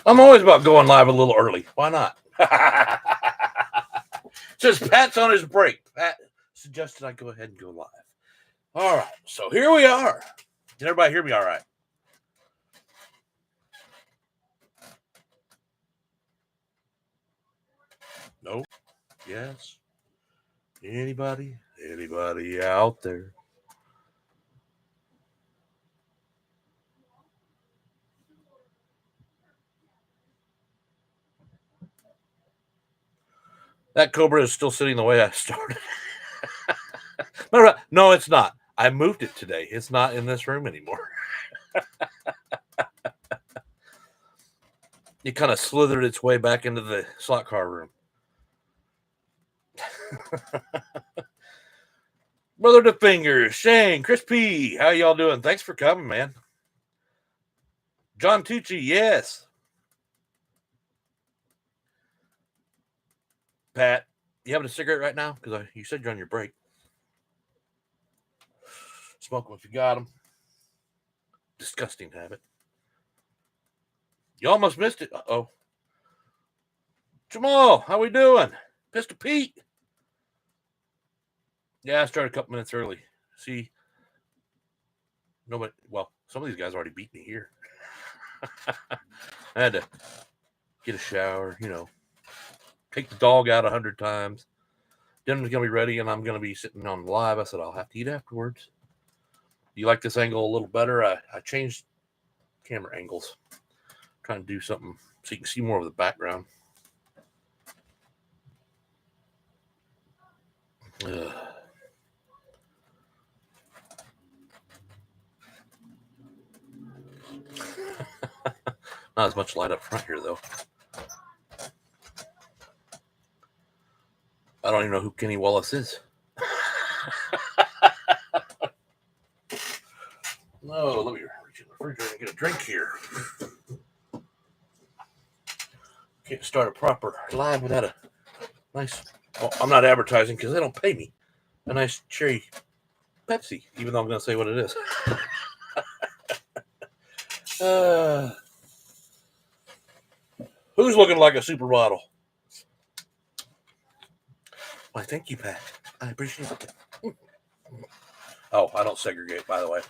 I'm always about going live a little early. Why not? Says Pat's on his break. Pat suggested I go ahead and go live. All right, so here we are. Can everybody hear me all right? No? Yes? Anybody? Anybody out there? That Cobra is still sitting the way I started. No, it's not. I moved it today. It's not in this room anymore. It kind of slithered its way back into the slot car room. Brother to Fingers, Shane, Chris P, how y'all doing? Thanks for coming, man. John Tucci, yes. Pat, you having a cigarette right now? Because you said you're on your break. Smoke them if you got them. Disgusting habit. You almost missed it. Uh-oh. Jamal, how we doing? Pistol Pete. Yeah, I started a couple minutes early. See, nobody. Well, some of these guys already beat me here. I had to get a shower, take the dog out 100 times. Dinner's gonna be ready, and I'm gonna be sitting on live. I said I'll have to eat afterwards. Do you like this angle a little better? I changed camera angles, trying to do something so you can see more of the background. Not as much light up front here, though. I don't even know who Kenny Wallace is. No, let me reach in the refrigerator and get a drink here. Can't start a proper live without a nice. Well, I'm not advertising because they don't pay me. A nice cherry Pepsi, even though I'm going to say what it is. Who's looking like a supermodel? Why, thank you, Pat. I appreciate it. Oh, I don't segregate, by the way.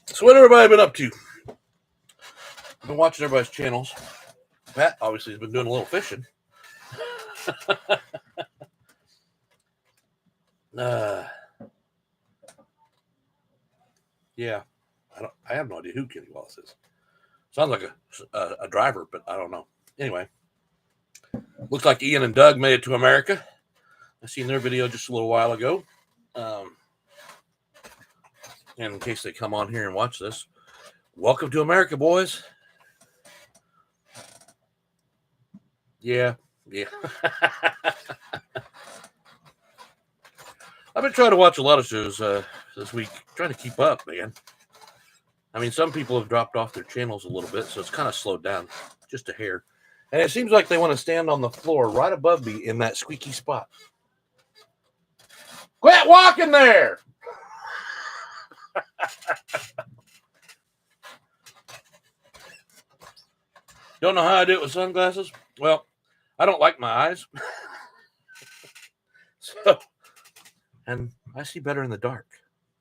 So what everybody been up to? I've been watching everybody's channels. Pat obviously has been doing a little fishing. Yeah, I have no idea who Kenny Wallace is. Sounds like a driver, but I don't know. Anyway, looks like Ian and Doug made it to America. I seen their video just a little while ago. And in case they come on here and watch this, welcome to America, boys. Yeah. I've been trying to watch a lot of shows this week, trying to keep up, man. I mean, some people have dropped off their channels a little bit, so it's kind of slowed down just a hair. And it seems like they want to stand on the floor right above me in that squeaky spot. Quit walking there! Don't know how I do it with sunglasses? Well, I don't like my eyes. And I see better in the dark.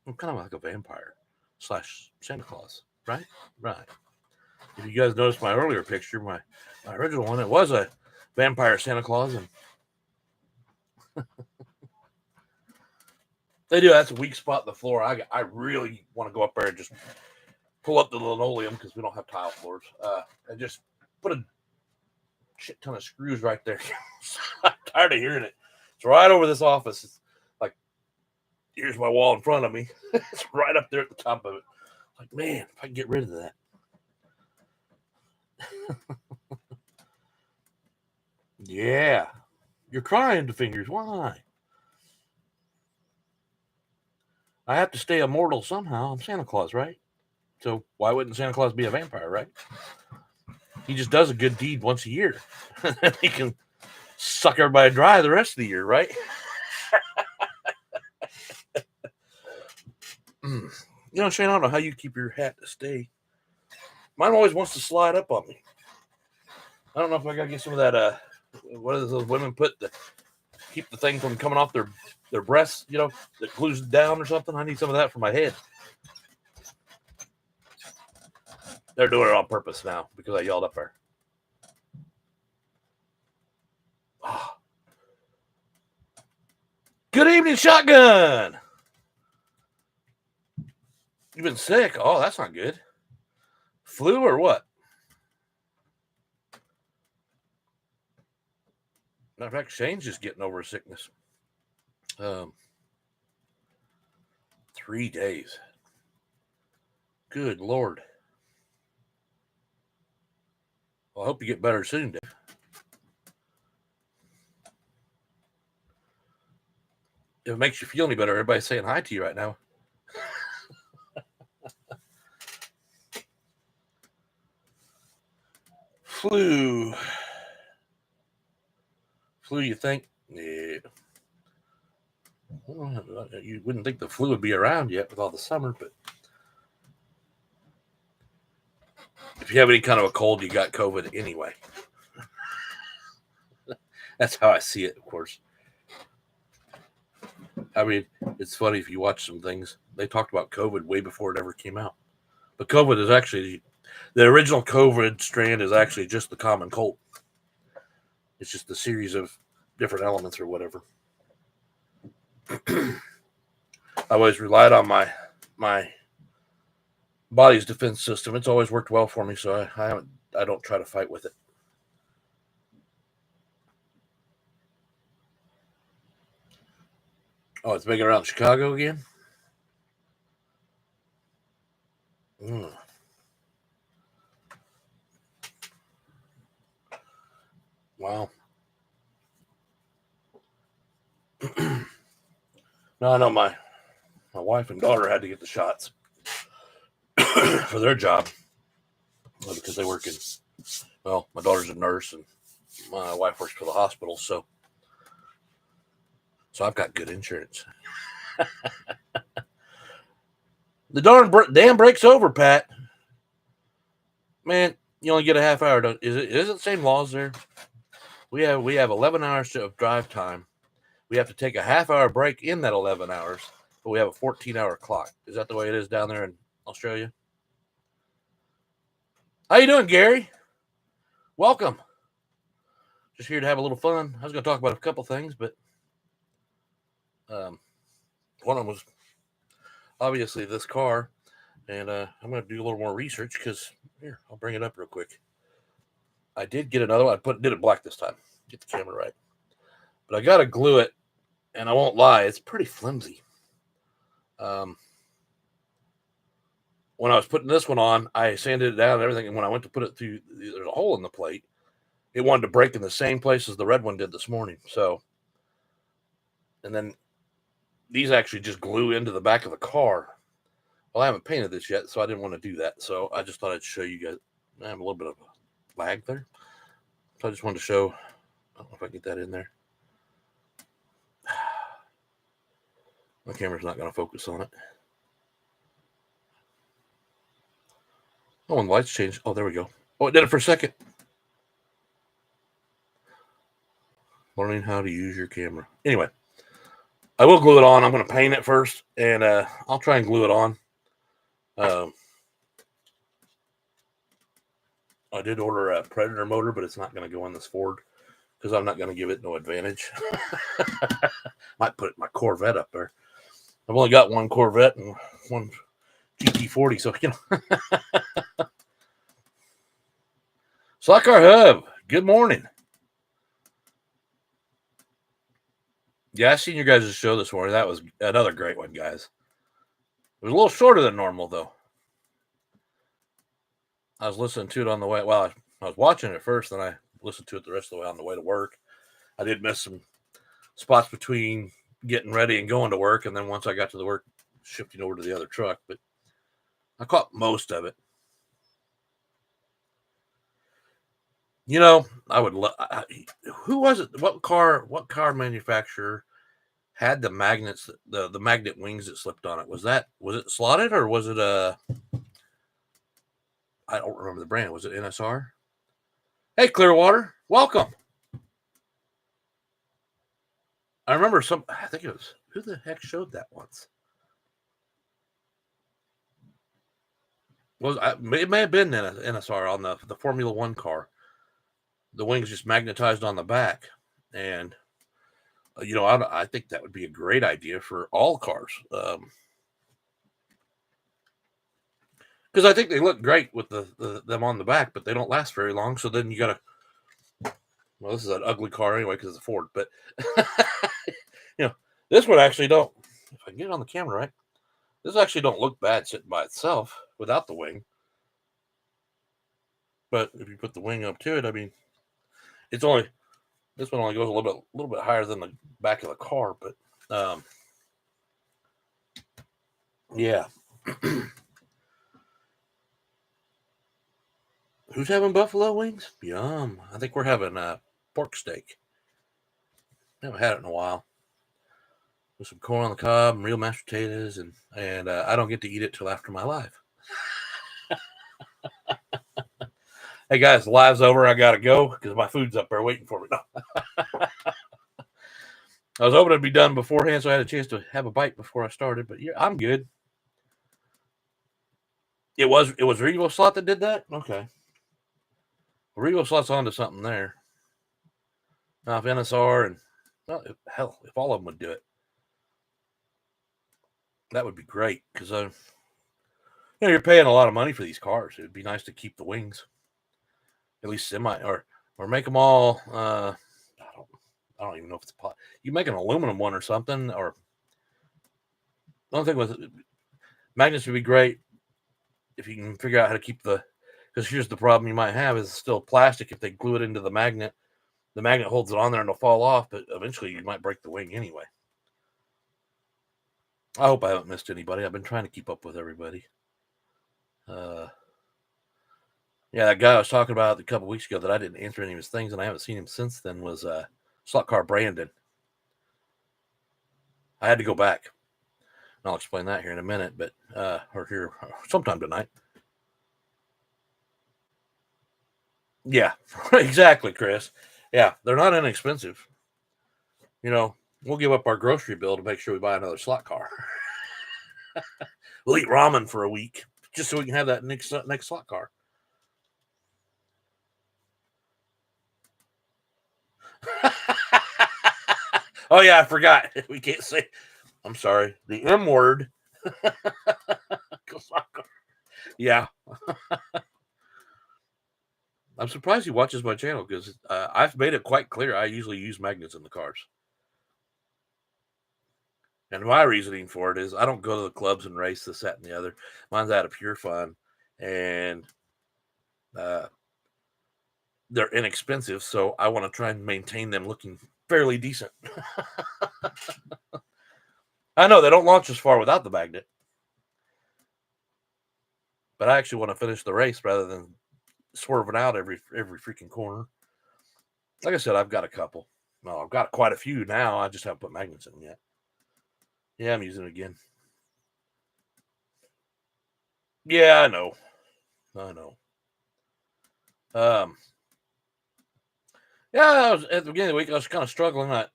I'm kind of like a vampire / Santa Claus, right? Right. If you guys noticed my earlier picture, my original one, it was a vampire Santa Claus. And they do. That's a weak spot in the floor. I really want to go up there and just pull up the linoleum because we don't have tile floors. And just put a shit ton of screws right there. I'm tired of hearing it. It's right over this office. It's like, here's my wall in front of me. It's right up there at the top of it. Like, man, if I can get rid of that. Yeah. You're crying to Fingers. Why? I have to stay immortal somehow. I'm Santa Claus, right? So why wouldn't Santa Claus be a vampire, right? He just does a good deed once a year. He can suck everybody dry the rest of the year, right? Shane, I don't know how you keep your hat to stay. Mine always wants to slide up on me. I don't know if I gotta get some of that. What does those women put to keep the thing from coming off their breasts? That glues it down or something. I need some of that for my head. They're doing it on purpose now because I yelled up there. Oh. Good evening, Shotgun. You've been sick. Oh, that's not good. Flu or what? Matter of fact, Shane's just getting over a sickness. 3 days. Good Lord. Well, I hope you get better soon, Dave. If it makes you feel any better, everybody's saying hi to you right now. Flu, you think? Yeah. Well, you wouldn't think the flu would be around yet with all the summer, but if you have any kind of a cold, you got COVID anyway. That's how I see it, of course. I mean, it's funny if you watch some things. They talked about COVID way before it ever came out. But COVID is actually, the original COVID strand is actually just the common cold. It's just a series of different elements or whatever. I always relied on my body's defense system. It's always worked well for me, so I don't try to fight with it. Oh, it's making around Chicago again? Wow. No, I know my wife and daughter had to get the shots for their job because they work in, well, my daughter's a nurse and my wife works for the hospital, so I've got good insurance. The damn break's over, Pat. Man, you only get a half hour. Is it the same laws there? We have 11 hours of drive time. We have to take a half hour break in that 11 hours, but we have a 14-hour clock. Is that the way it is down there in Australia? How you doing, Gary? Welcome. Just here to have a little fun. I was going to talk about a couple things, but one of them was obviously this car, and I'm going to do a little more research because here, I'll bring it up real quick. I did get another one. Did it black this time. Get the camera right. But I got to glue it, and I won't lie, it's pretty flimsy. When I was putting this one on, I sanded it down and everything, and when I went to put it through, there's a hole in the plate. It wanted to break in the same place as the red one did this morning. So, and then these actually just glue into the back of the car. Well, I haven't painted this yet, so I didn't want to do that. So I just thought I'd show you guys. I have a little bit of a lag there. So I just wanted to show. I don't know if I can get that in there. My camera's not going to focus on it. Oh, and the lights changed. Oh, there we go. Oh, it did it for a second. Learning how to use your camera. Anyway, I will glue it on. I'm going to paint it first, and I'll try and glue it on. I did order a Predator motor, but it's not going to go on this Ford because I'm not going to give it no advantage. Might put my Corvette up there. I've only got one Corvette and one GT40, so Slotcar Hub, good morning. Yeah, I seen your guys' show this morning. That was another great one, guys. It was a little shorter than normal, though. I was listening to it on the way. Well, I was watching it first, then I listened to it the rest of the way on the way to work. I did miss some spots between getting ready and going to work, and then once I got to the work, shifting over to the other truck. But I caught most of it. You know, I would love. Who was it? What car manufacturer had the magnets, the magnet wings that slipped on it. Was it slotted or was it I don't remember the brand. Was it NSR? Hey, Clearwater, welcome. I remember I think it was, who the heck showed that once? It may have been NSR on the Formula One car. The wings just magnetized on the back, and I think that would be a great idea for all cars. Because I think they look great with them on the back, but they don't last very long. So then you gotta. Well, this is an ugly car anyway because it's a Ford, but this one actually don't. If I can get it on the camera right, this actually don't look bad sitting by itself without the wing. But if you put the wing up to it, I mean, this one only goes a little bit higher than the back of the car, but yeah. Who's having buffalo wings? Yum! I think we're having pork steak. Haven't had it in a while. With some corn on the cob and real mashed potatoes, and I don't get to eat it till after my live. Hey guys, the live's over. I gotta go because my food's up there waiting for me. No. I was hoping it'd be done beforehand, so I had a chance to have a bite before I started. But yeah, I'm good. It was Revo Slot that did that. Okay, Revo Slot's onto something there. Now if NSR and if all of them would do it, that would be great because you're paying a lot of money for these cars. It'd be nice to keep the wings, at least semi, or make them all. I don't even know if it's you make an aluminum one or something. Or the only thing with magnets would be great if you can figure out how to keep because here's the problem you might have is still plastic. If they glue it into the magnet holds it on there and it'll fall off, but eventually you might break the wing anyway. I hope I haven't missed anybody. I've been trying to keep up with everybody. Yeah, that guy I was talking about a couple weeks ago that I didn't answer any of his things, and I haven't seen him since then, was Slot Car Brandon. I had to go back. And I'll explain that here in a minute, but or here sometime tonight. Yeah, exactly, Chris. Yeah, they're not inexpensive. We'll give up our grocery bill to make sure we buy another slot car. We'll eat ramen for a week just so we can have that next slot car. Oh yeah, I forgot. We can't say. I'm sorry. The M word. Yeah. I'm surprised he watches my channel because I've made it quite clear I usually use magnets in the cars. And my reasoning for it is I don't go to the clubs and race this, that, and the other. Mine's out of pure fun. And they're inexpensive, so I want to try and maintain them looking fairly decent. I know they don't launch as far without the magnet. But I actually want to finish the race rather than swerving out every freaking corner. Like I said, I've got a couple. No, I've got quite a few now. I just haven't put magnets in them yet. Yeah, I'm using it again. Yeah, I know. Yeah, at the beginning of the week, I was kind of struggling. I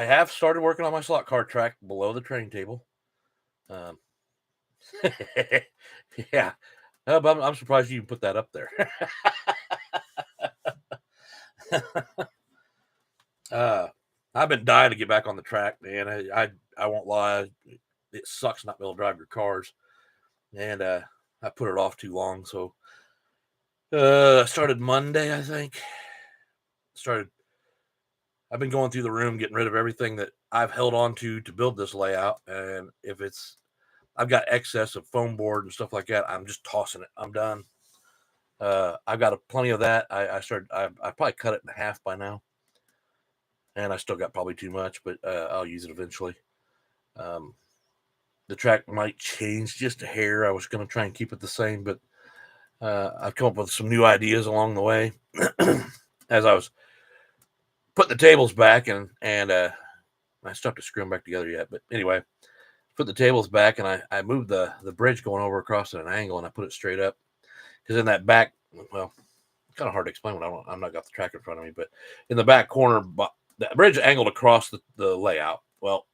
have started working on my slot car track below the train table. Yeah, but I'm surprised you put that up there. I've been dying to get back on the track, man. I won't lie. It sucks not being able to drive your cars. And I put it off too long. So I started Monday, I think. I've been going through the room, getting rid of everything that I've held on to build this layout. And if I've got excess of foam board and stuff like that, I'm just tossing it. I'm done. I've got plenty of that. I probably cut it in half by now. And I still got probably too much, but I'll use it eventually. The track might change just a hair. I was going to try and keep it the same, but I've come up with some new ideas along the way. As I was putting the tables back and I still have to screw them back together yet. But anyway, put the tables back, and I moved the bridge going over across at an angle, and I put it straight up. Because in that back, well, kind of hard to explain when I'm not got the track in front of me, but in the back corner, the bridge angled across the layout. Well,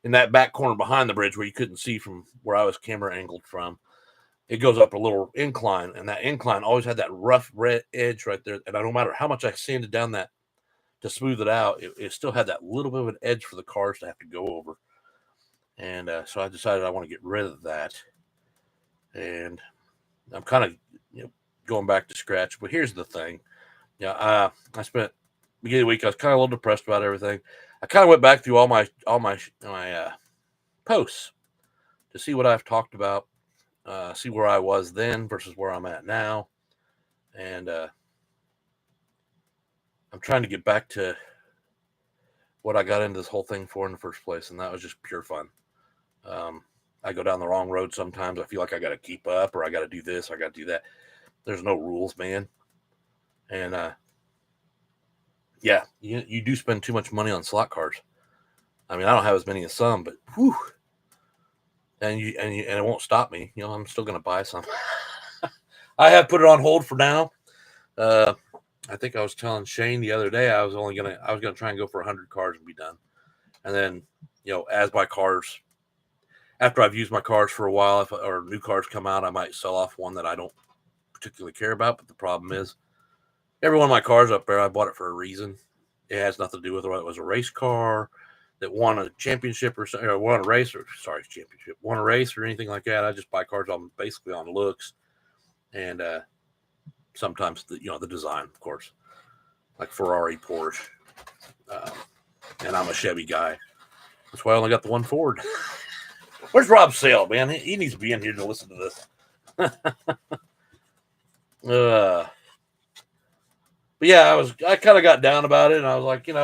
in that back corner behind the bridge where you couldn't see from where I was camera angled from, it goes up a little incline, and that incline always had that rough red edge right there. And no matter how much I sanded down that to smooth it out, it still had that little bit of an edge for the cars to have to go over. And so I decided I want to get rid of that. And I'm kind of going back to scratch. But here's the thing. I spent beginning of the week. I was kind of a little depressed about everything. I kind of went back through all my posts to see what I've talked about, see where I was then versus where I'm at now, and I'm trying to get back to what I got into this whole thing for in the first place, and that was just pure fun. I go down the wrong road sometimes. I feel like I got to keep up, or I got to do this, or I got to do that. There's no rules, man. And yeah, you do spend too much money on slot cars. I mean, I don't have as many as some, but whew. And it won't stop me. I'm still going to buy some. I have put it on hold for now. I think I was telling Shane the other day I was going to try and go for 100 cars and be done. And then, as my cars, after I've used my cars for a while, or new cars come out, I might sell off one that I don't particularly care about. But the problem is, every one of my cars up there, I bought it for a reason. It has nothing to do with whether it was a race car that won a championship or won a race, won a race or anything like that. I just buy cars basically on looks, and sometimes the design, of course, like Ferrari, Porsche, and I'm a Chevy guy. That's why I only got the one Ford. Where's Rob Sale, man? He needs to be in here to listen to this. But yeah, I kind of got down about it, and I was like, and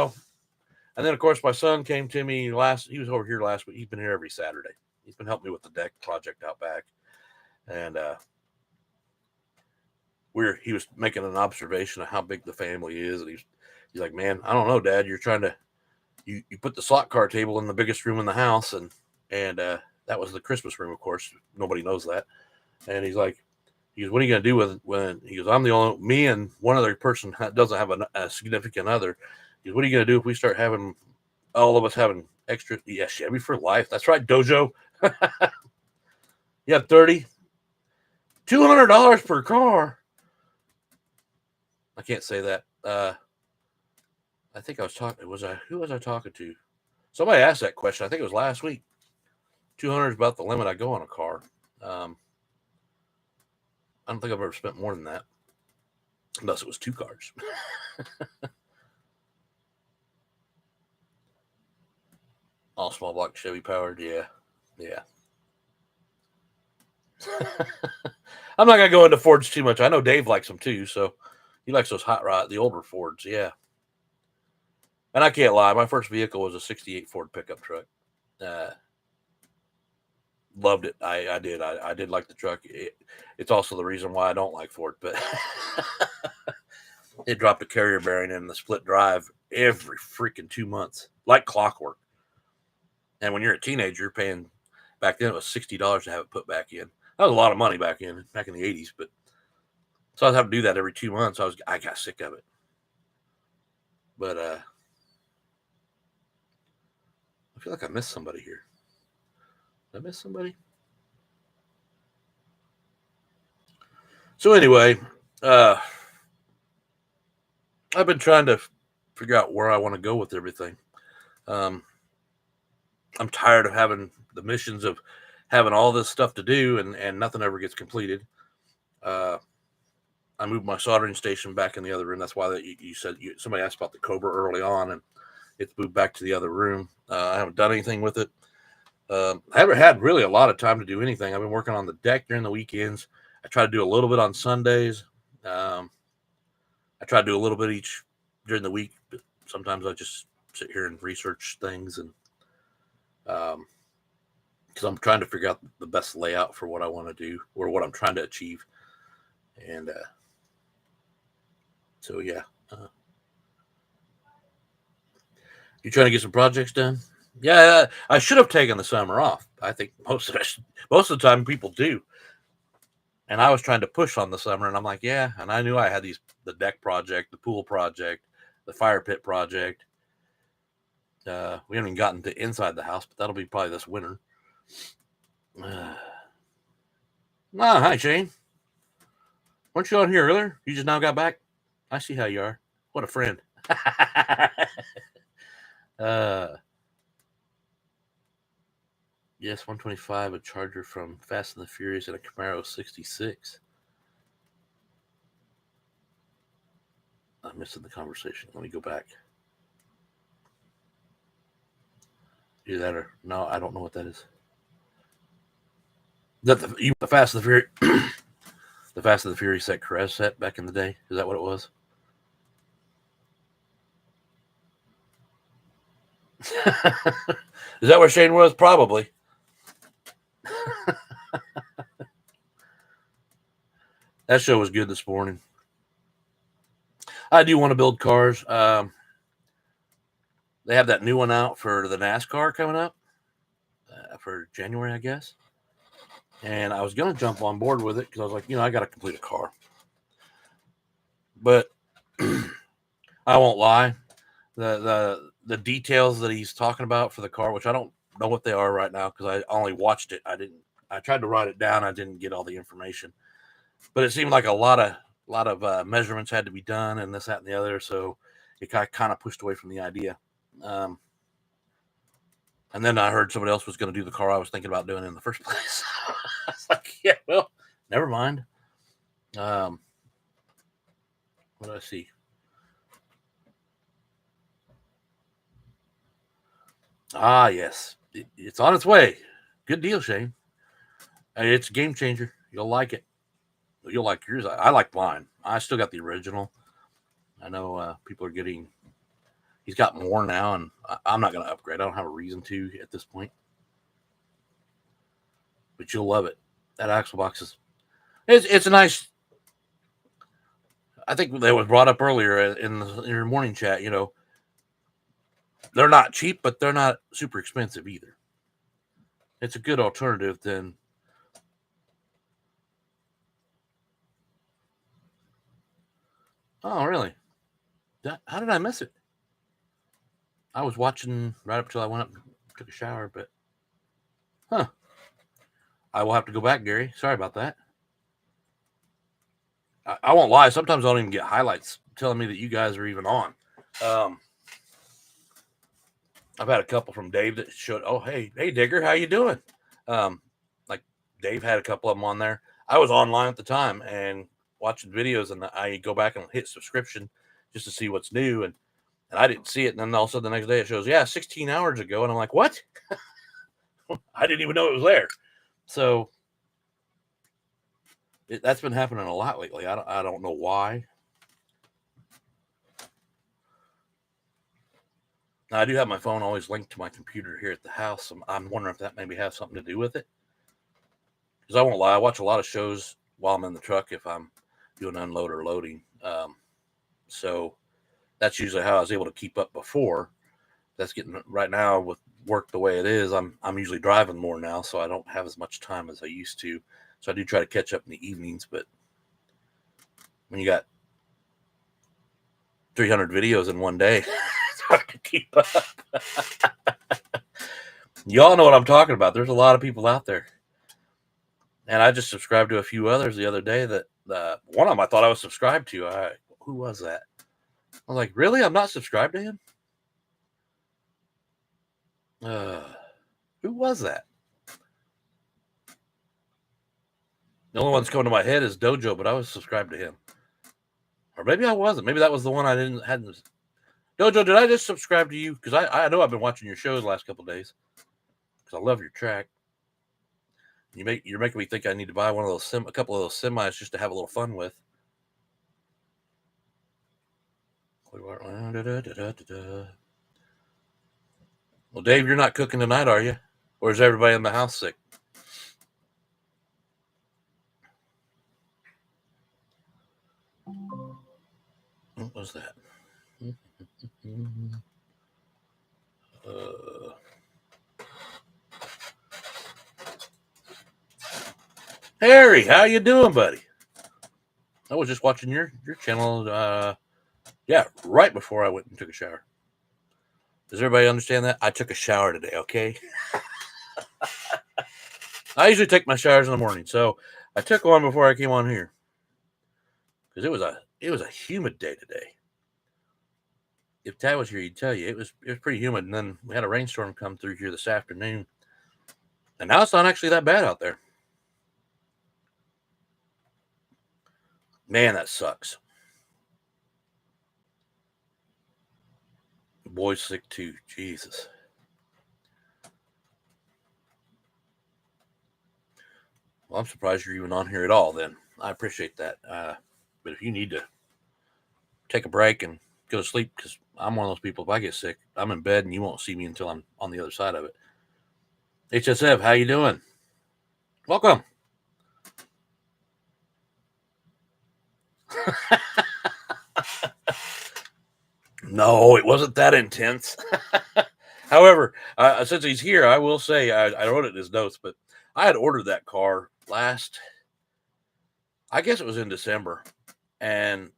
then of course my son came to me he was over here last week. He's been here every Saturday. He's been helping me with the deck project out back, and he was making an observation of how big the family is, and he's like, man, I don't know, Dad, you're trying to you put the slot car table in the biggest room in the house, and that was the Christmas room, of course. Nobody knows that. And he goes, what are you going to do when he goes, I'm the only, me and one other person doesn't have a significant other. He goes, what are you going to do if we start having, all of us having extra? Yeah, Chevy for life. That's right, Dojo. Yeah, $200 per car. I can't say that. I think I was talking, who was I talking to? Somebody asked that question. I think it was last week. 200 is about the limit I go on a car. I don't think I've ever spent more than that, unless it was 2 cars. All small block Chevy powered, yeah. I'm not gonna go into Fords too much. I know Dave likes them too, so he likes those hot rod, the older Fords, yeah. And I can't lie, my first vehicle was a '68 Ford pickup truck. Loved it. I did. I did like the truck. It's also the reason why I don't like Ford, but it dropped a carrier bearing in the split drive every freaking 2 months, like clockwork. And when you're a teenager, you're paying, back then it was $60 to have it put back in. That was a lot of money back in the 80s, but so I was having to do that every 2 months. I got sick of it. But I feel like I missed somebody here. Did I miss somebody? So anyway, I've been trying to figure out where I want to go with everything. I'm tired of having the missions of having all this stuff to do and nothing ever gets completed. I moved my soldering station back in the other room. That's why you said somebody asked about the Cobra early on, and it's moved back to the other room. I haven't done anything with it. I haven't had really a lot of time to do anything. I've been working on the deck during the weekends. I try to do a little bit on Sundays. I try to do a little bit each during the week, but sometimes I just sit here and research things, and because I'm trying to figure out the best layout for what I want to do or what I'm trying to achieve. And so, yeah. You trying to get some projects done? Yeah, I should have taken the summer off. I think most of the time people do. And I was trying to push on the summer, and I'm like, yeah. And I knew I had the deck project, the pool project, the fire pit project. We haven't even gotten to inside the house, but that'll be probably this winter. Hi, Shane. Weren't you on here earlier? You just now got back? I see how you are. What a friend. Yes, 125, a Charger from Fast and the Furious, and a Camaro 66. I'm missing the conversation. Let me go back. Do that or no? I don't know what that is. Is that the Fast and the Furious, the Fast and the Furious set Carez set back in the day? Is that what it was? Is that where Shane was? Probably. That show was good this morning. I do want to build cars. They have that new one out for the NASCAR coming up for January, I guess. And I was going to jump on board with it because I was like, I got to complete a car. But I won't lie. The details that he's talking about for the car, which I don't know what they are right now because I only watched it. I tried to write it down. I didn't get all the information, but it seemed like a lot of measurements had to be done and this, that, and the other. So it kind of pushed away from the idea. And then I heard somebody else was going to do the car I was thinking about doing in the first place. I was like, yeah, well, never mind. What do I see? Ah, yes. It's on its way. Good deal, Shane. It's a game changer. You'll like it. You'll like yours. I like mine. I still got the original. I know people are getting. He's got more now, and I'm not going to upgrade. I don't have a reason to at this point. But you'll love it. That axle box is. It's a nice. I think that was brought up earlier in your morning chat. They're not cheap, but they're not super expensive either. It's a good alternative than. Oh, really? How did I miss it? I was watching right up until I went up and took a shower, but. Huh. I will have to go back, Gary. Sorry about that. I won't lie. Sometimes I don't even get highlights telling me that you guys are even on. I've had a couple from Dave that showed, oh, hey, Digger, how you doing? Like Dave had a couple of them on there. I was online at the time and watching videos, and I go back and hit subscription just to see what's new, and I didn't see it. And then all of a sudden the next day it shows, 16 hours ago, and I'm like, what? I didn't even know it was there. So that's been happening a lot lately. I don't know why. Now, I do have my phone always linked to my computer here at the house. So I'm wondering if that maybe has something to do with it. Because I won't lie, I watch a lot of shows while I'm in the truck if I'm doing unload or loading. So that's usually how I was able to keep up before. That's getting right now with work the way it is. I'm usually driving more now, so I don't have as much time as I used to. So I do try to catch up in the evenings. But when you got 300 videos in one day, it's hard to keep up. Y'all know what I'm talking about. There's a lot of people out there. And I just subscribed to a few others the other day that one of them I thought I was subscribed to. Who was that? I was like, really? I'm not subscribed to him? Who was that? The only one that's coming to my head is Dojo, but I was subscribed to him. Or maybe I wasn't. Maybe that was the one I hadn't. Dojo, did I just subscribe to you? Because I know I've been watching your shows the last couple of days. Because I love your track. You're making me think I need to buy one of those a couple of those semis just to have a little fun with. Well, Dave, you're not cooking tonight, are you? Or is everybody in the house sick? What was that? Harry, how you doing, buddy? I was just watching your channel. Right before I went and took a shower. Does everybody understand that? I took a shower today. Okay. I usually take my showers in the morning, so I took one before I came on here because it was a humid day today. If Tad was here, he'd tell you it was pretty humid, and then we had a rainstorm come through here this afternoon, and now it's not actually that bad out there. Man, that sucks. The boy's sick too. Jesus. Well, I'm surprised you're even on here at all. Then I appreciate that. But if you need to take a break and go to sleep, because I'm one of those people. If I get sick, I'm in bed and you won't see me until I'm on the other side of it. HSF, how you doing? Welcome. No, it wasn't that intense. However, since he's here, I will say I wrote it in his notes, but I had ordered that car I guess it was in December, and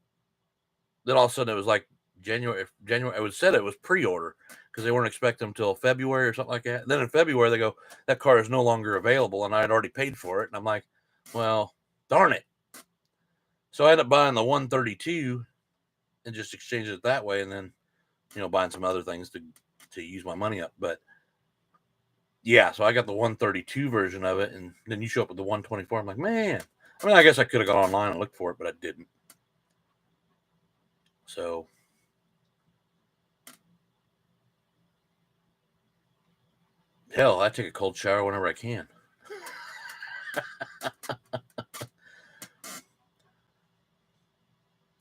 then all of a sudden it was like January. It was said it was pre-order because they weren't expecting them until February or something like that. And then in February they go, that car is no longer available, and I had already paid for it, and I'm like, well, darn it. So I ended up buying the 132 and just exchanged it that way, and then buying some other things to use my money up. But yeah, so I got the 132 version of it, and then you show up with the 124. I'm like, man. I mean, I guess I could have gone online and looked for it, but I didn't. So hell, I take a cold shower whenever I can.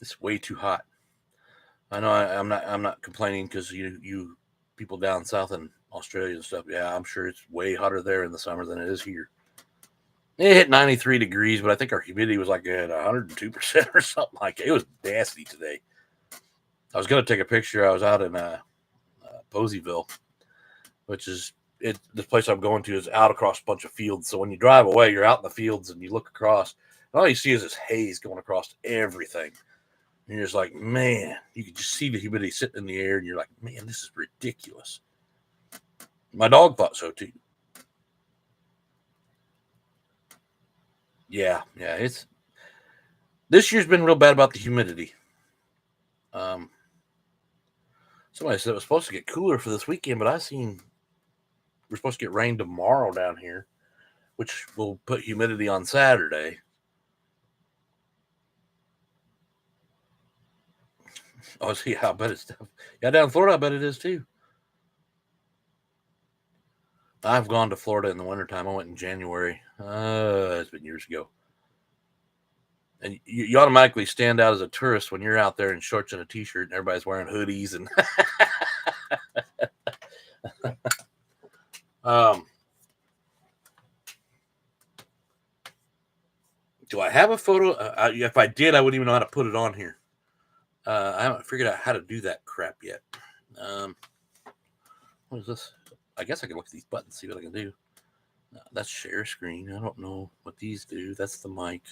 It's way too hot. I know I'm not complaining because you people down south in Australia and stuff. Yeah, I'm sure it's way hotter there in the summer than it is here. It hit 93 degrees, but I think our humidity was like at 102% or something like that. It was nasty today. I was going to take a picture. I was out in Poseyville, which is this place I'm going to is out across a bunch of fields. So when you drive away, you're out in the fields and you look across, and all you see is this haze going across everything. And you're just like, man, you can just see the humidity sitting in the air, and you're like, man, this is ridiculous. My dog thought so too. Yeah, it's this year's been real bad about the humidity. Somebody said it was supposed to get cooler for this weekend, but I seen we're supposed to get rain tomorrow down here, which will put humidity on Saturday. Oh, see, I bet it's down in Florida. I bet it is too. I've gone to Florida in the wintertime. I went in January. It's been years ago. And you automatically stand out as a tourist when you're out there in shorts and a t-shirt and everybody's wearing hoodies and do I have a photo? If I did, I wouldn't even know how to put it on here. I haven't figured out how to do that crap yet. What is this? I guess I can look at these buttons, see what I can do. That's share screen. I don't know what these do. That's the mic.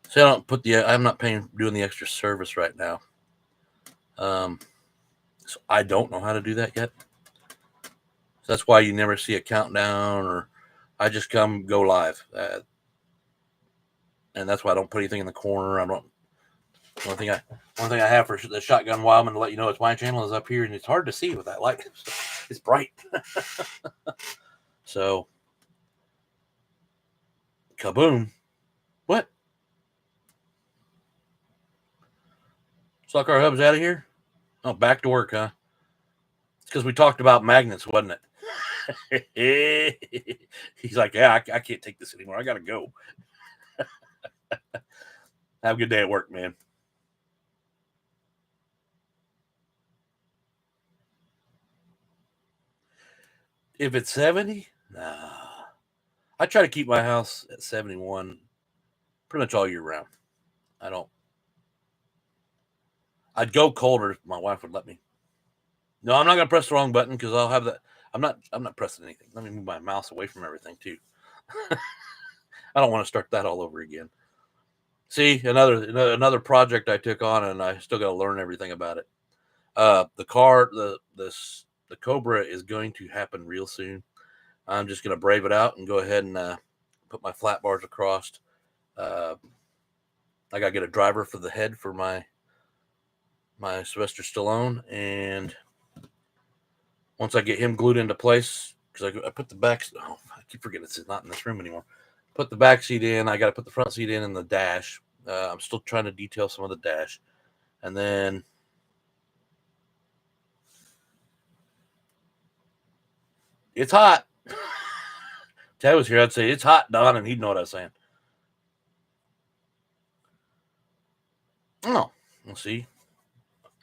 So I don't put I'm not doing the extra service right now. So I don't know how to do that yet. So that's why you never see a countdown, or I just go live. And that's why I don't put anything in the corner. One thing I have for the Shotgun Wildman to let you know it's my channel is up here, and it's hard to see with that light. It's bright. So, kaboom. What? Slotcar Hub's out of here? Oh, back to work, huh? It's because we talked about magnets, wasn't it? He's like, yeah, I can't take this anymore. I got to go. Have a good day at work, man. If it's 70, nah. I try to keep my house at 71 pretty much all year round. I'd go colder if my wife would let me. No, I'm not gonna press the wrong button because I'll have that. I'm not pressing anything. Let me move my mouse away from everything too. I don't want to start that all over again. See, another project I took on, and I still got to learn everything about it. The Cobra is going to happen real soon. I'm just going to brave it out and go ahead and put my flat bars across. I got to get a driver for the head for my Sylvester Stallone, and once I get him glued into place, because I put the back. Oh, I keep forgetting it's not in this room anymore. Put the back seat in. I got to put the front seat in and the dash. I'm still trying to detail some of the dash, and then it's hot. Ted was here. I'd say it's hot, Don, and he'd know what I was saying. Oh, let's see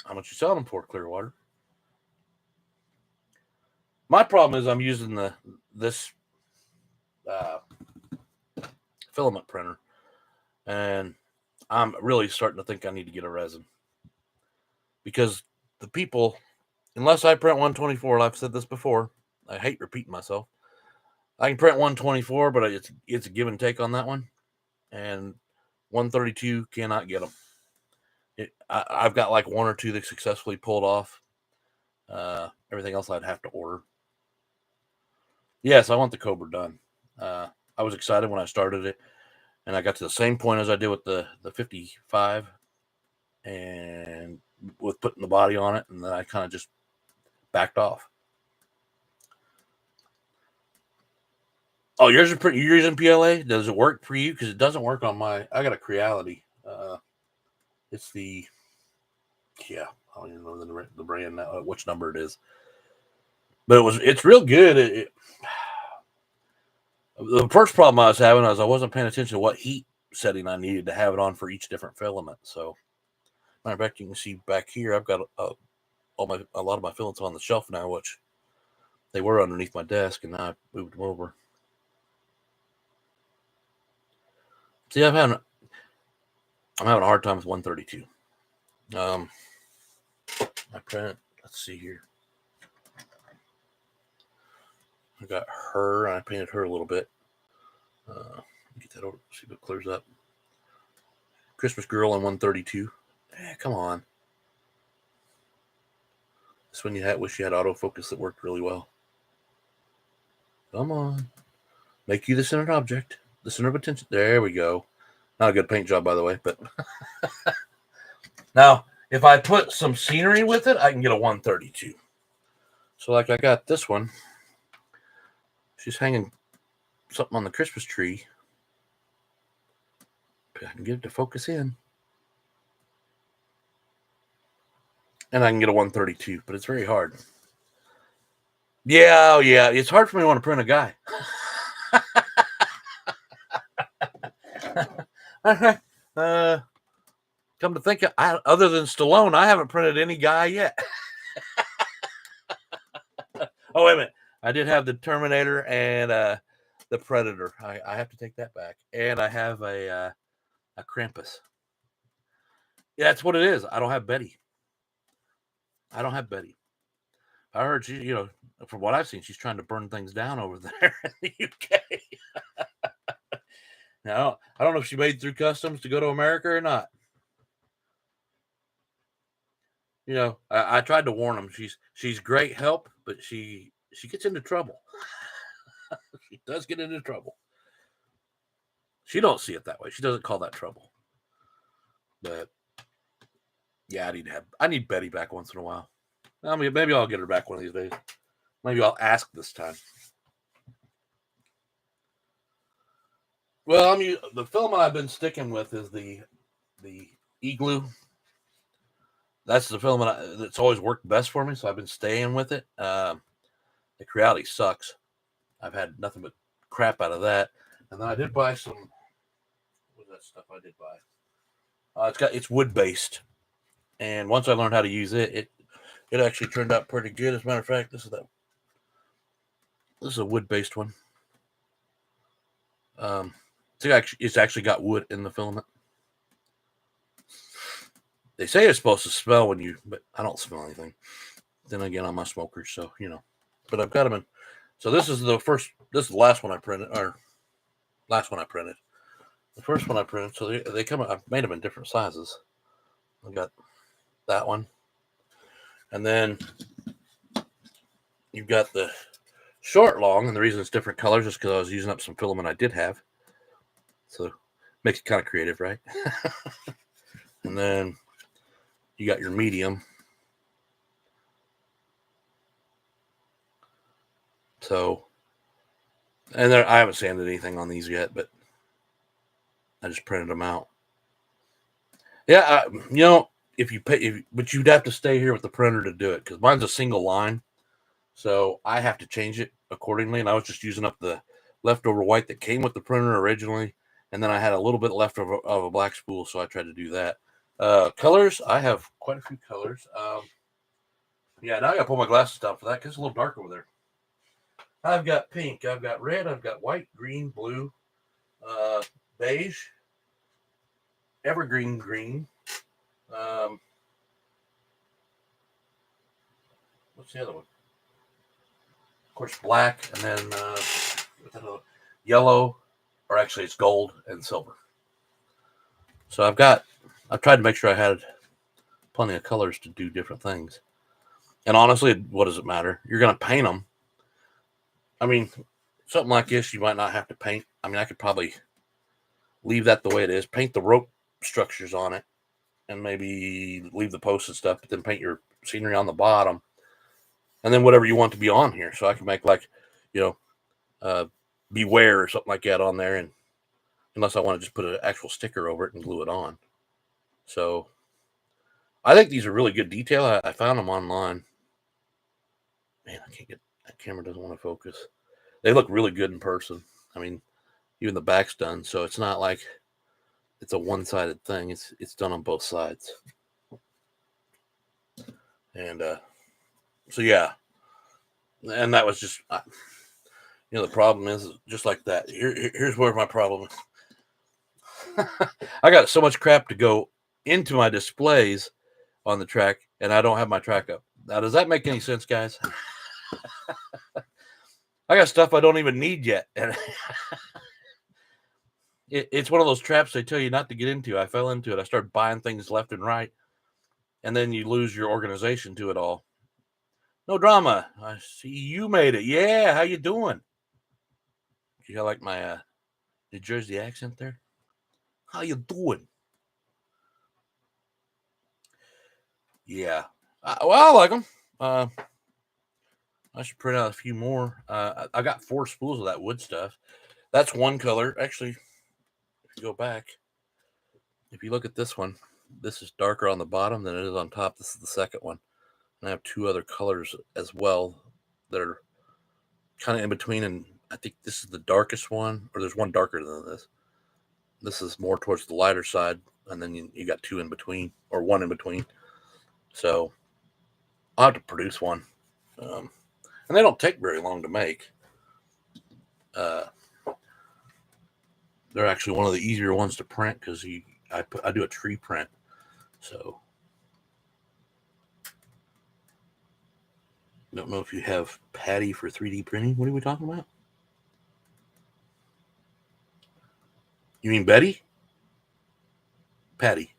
how much you sell them for, Clearwater. My problem is I'm using this filament printer, and I'm really starting to think I need to get a resin, because the people, unless I print 124, I've said this before, I hate repeating myself. I can print 124, but it's a give and take on that one, and 132 cannot get them. I've got like one or two that successfully pulled off. Everything else I'd have to order. Yes, I want the Cobra done. I was excited when I started it, and I got to the same point as I did with the 55, and with putting the body on it, and then I kind of just backed off. Oh, you're using PLA? Does it work for you? Because it doesn't work on my. I got a Creality. It's the. Yeah, I don't even know the brand now, which number it is. But it's real good. The first problem I was having was I wasn't paying attention to what heat setting I needed to have it on for each different filament. So, matter of fact, you can see back here, I've got a lot of my filaments on the shelf now, which they were underneath my desk, and now I moved them over. See, I'm having a hard time with 132. I print. Let's see here. I got her, and I painted her a little bit. Get that over. See if it clears up. Christmas Girl on 132. Come on. This one wish you had autofocus that worked really well. Come on. Make you the centered object. The center of attention. There we go. Not a good paint job, by the way, but now if I put some scenery with it, I can get a 132. So like I got this one. She's hanging something on the Christmas tree. I can get it to focus in. And I can get a 132, but it's very hard. Yeah, it's hard for me to want to print a guy. Come to think of, other than Stallone, I haven't printed any guy yet. Oh, wait a minute. I did have the Terminator and the Predator. I have to take that back. And I have a Krampus. Yeah, that's what it is. I don't have Betty. I heard she, from what I've seen, she's trying to burn things down over there in the UK. Now, I don't know if she made through customs to go to America or not. I tried to warn them. She's great help, but she gets into trouble. She does get into trouble. She don't see it that way. She doesn't call that trouble. But yeah, I need Betty back once in a while. I mean, maybe I'll get her back one of these days. Maybe I'll ask this time. Well, the filament I've been sticking with is the E-glue. That's the filament that's always worked best for me, so I've been staying with it. The Creality sucks. I've had nothing but crap out of that. And then I did buy some. What was that stuff I did buy? It's wood based, and once I learned how to use it actually turned out pretty good. As a matter of fact, this is a wood based one. It's actually got wood in the filament. They say it's supposed to smell but I don't smell anything. Then again, I'm a smoker, so but I've got them in. So this is the last one I printed, or last one I printed. The first one I printed, so they come. I've made them in different sizes. I got that one, and then you've got the short long, and the reason it's different colors is because I was using up some filament I did have. So makes it kind of creative, right? And then you got your medium. So, and there, I haven't sanded anything on these yet, but I just printed them out. Yeah, if you pay, but you'd have to stay here with the printer to do it because mine's a single line, so I have to change it accordingly. And I was just using up the leftover white that came with the printer originally, and then I had a little bit left of a black spool, so I tried to do that. Colors, I have quite a few colors. Yeah, now I got to pull my glasses down for that because it's a little dark over there. I've got pink, I've got red, I've got white, green, blue, beige, evergreen green. What's the other one? Of course, black, and then yellow, or actually it's gold and silver. So I've tried to make sure I had plenty of colors to do different things. And honestly, what does it matter? You're going to paint them. I mean, something like this, you might not have to paint. I mean, I could probably leave that the way it is, paint the rope structures on it, and maybe leave the posts and stuff, but then paint your scenery on the bottom. And then whatever you want to be on here. So I can make like, beware or something like that on there. And unless I want to just put an actual sticker over it and glue it on. So I think these are really good detail. I found them online. Man, I can't get, that camera doesn't want to focus. They look really good in person. I mean, even the back's done. So it's not like it's a one-sided thing. It's done on both sides. And, so yeah, and that was just, the problem is just like that. Here's where my problem is. I got so much crap to go into my displays on the track, and I don't have my track up. Now, does that make any sense, guys? I got stuff I don't even need yet, and it's one of those traps they tell you not to get into. I fell into it. I started buying things left and right, and then you lose your organization to it all. No drama. I see you made it. Yeah, how you doing? You like my New Jersey accent there? How you doing? Yeah. Well, I like them. I should print out a few more. I got 4 spools of that wood stuff. That's one color. Actually, if you go back, if you look at this one, this is darker on the bottom than it is on top. This is the second one. And I have 2 other colors as well that are kind of in between. And I think this is the darkest one, or there's one darker than this. This is more towards the lighter side. And then you got 2 in between, or 1 in between. So I'll have to produce one. And they don't take very long to make. They're actually one of the easier ones to print because I do a tree print. So I don't know if you have Patty for 3D printing. What are we talking about? You mean Betty? Patty.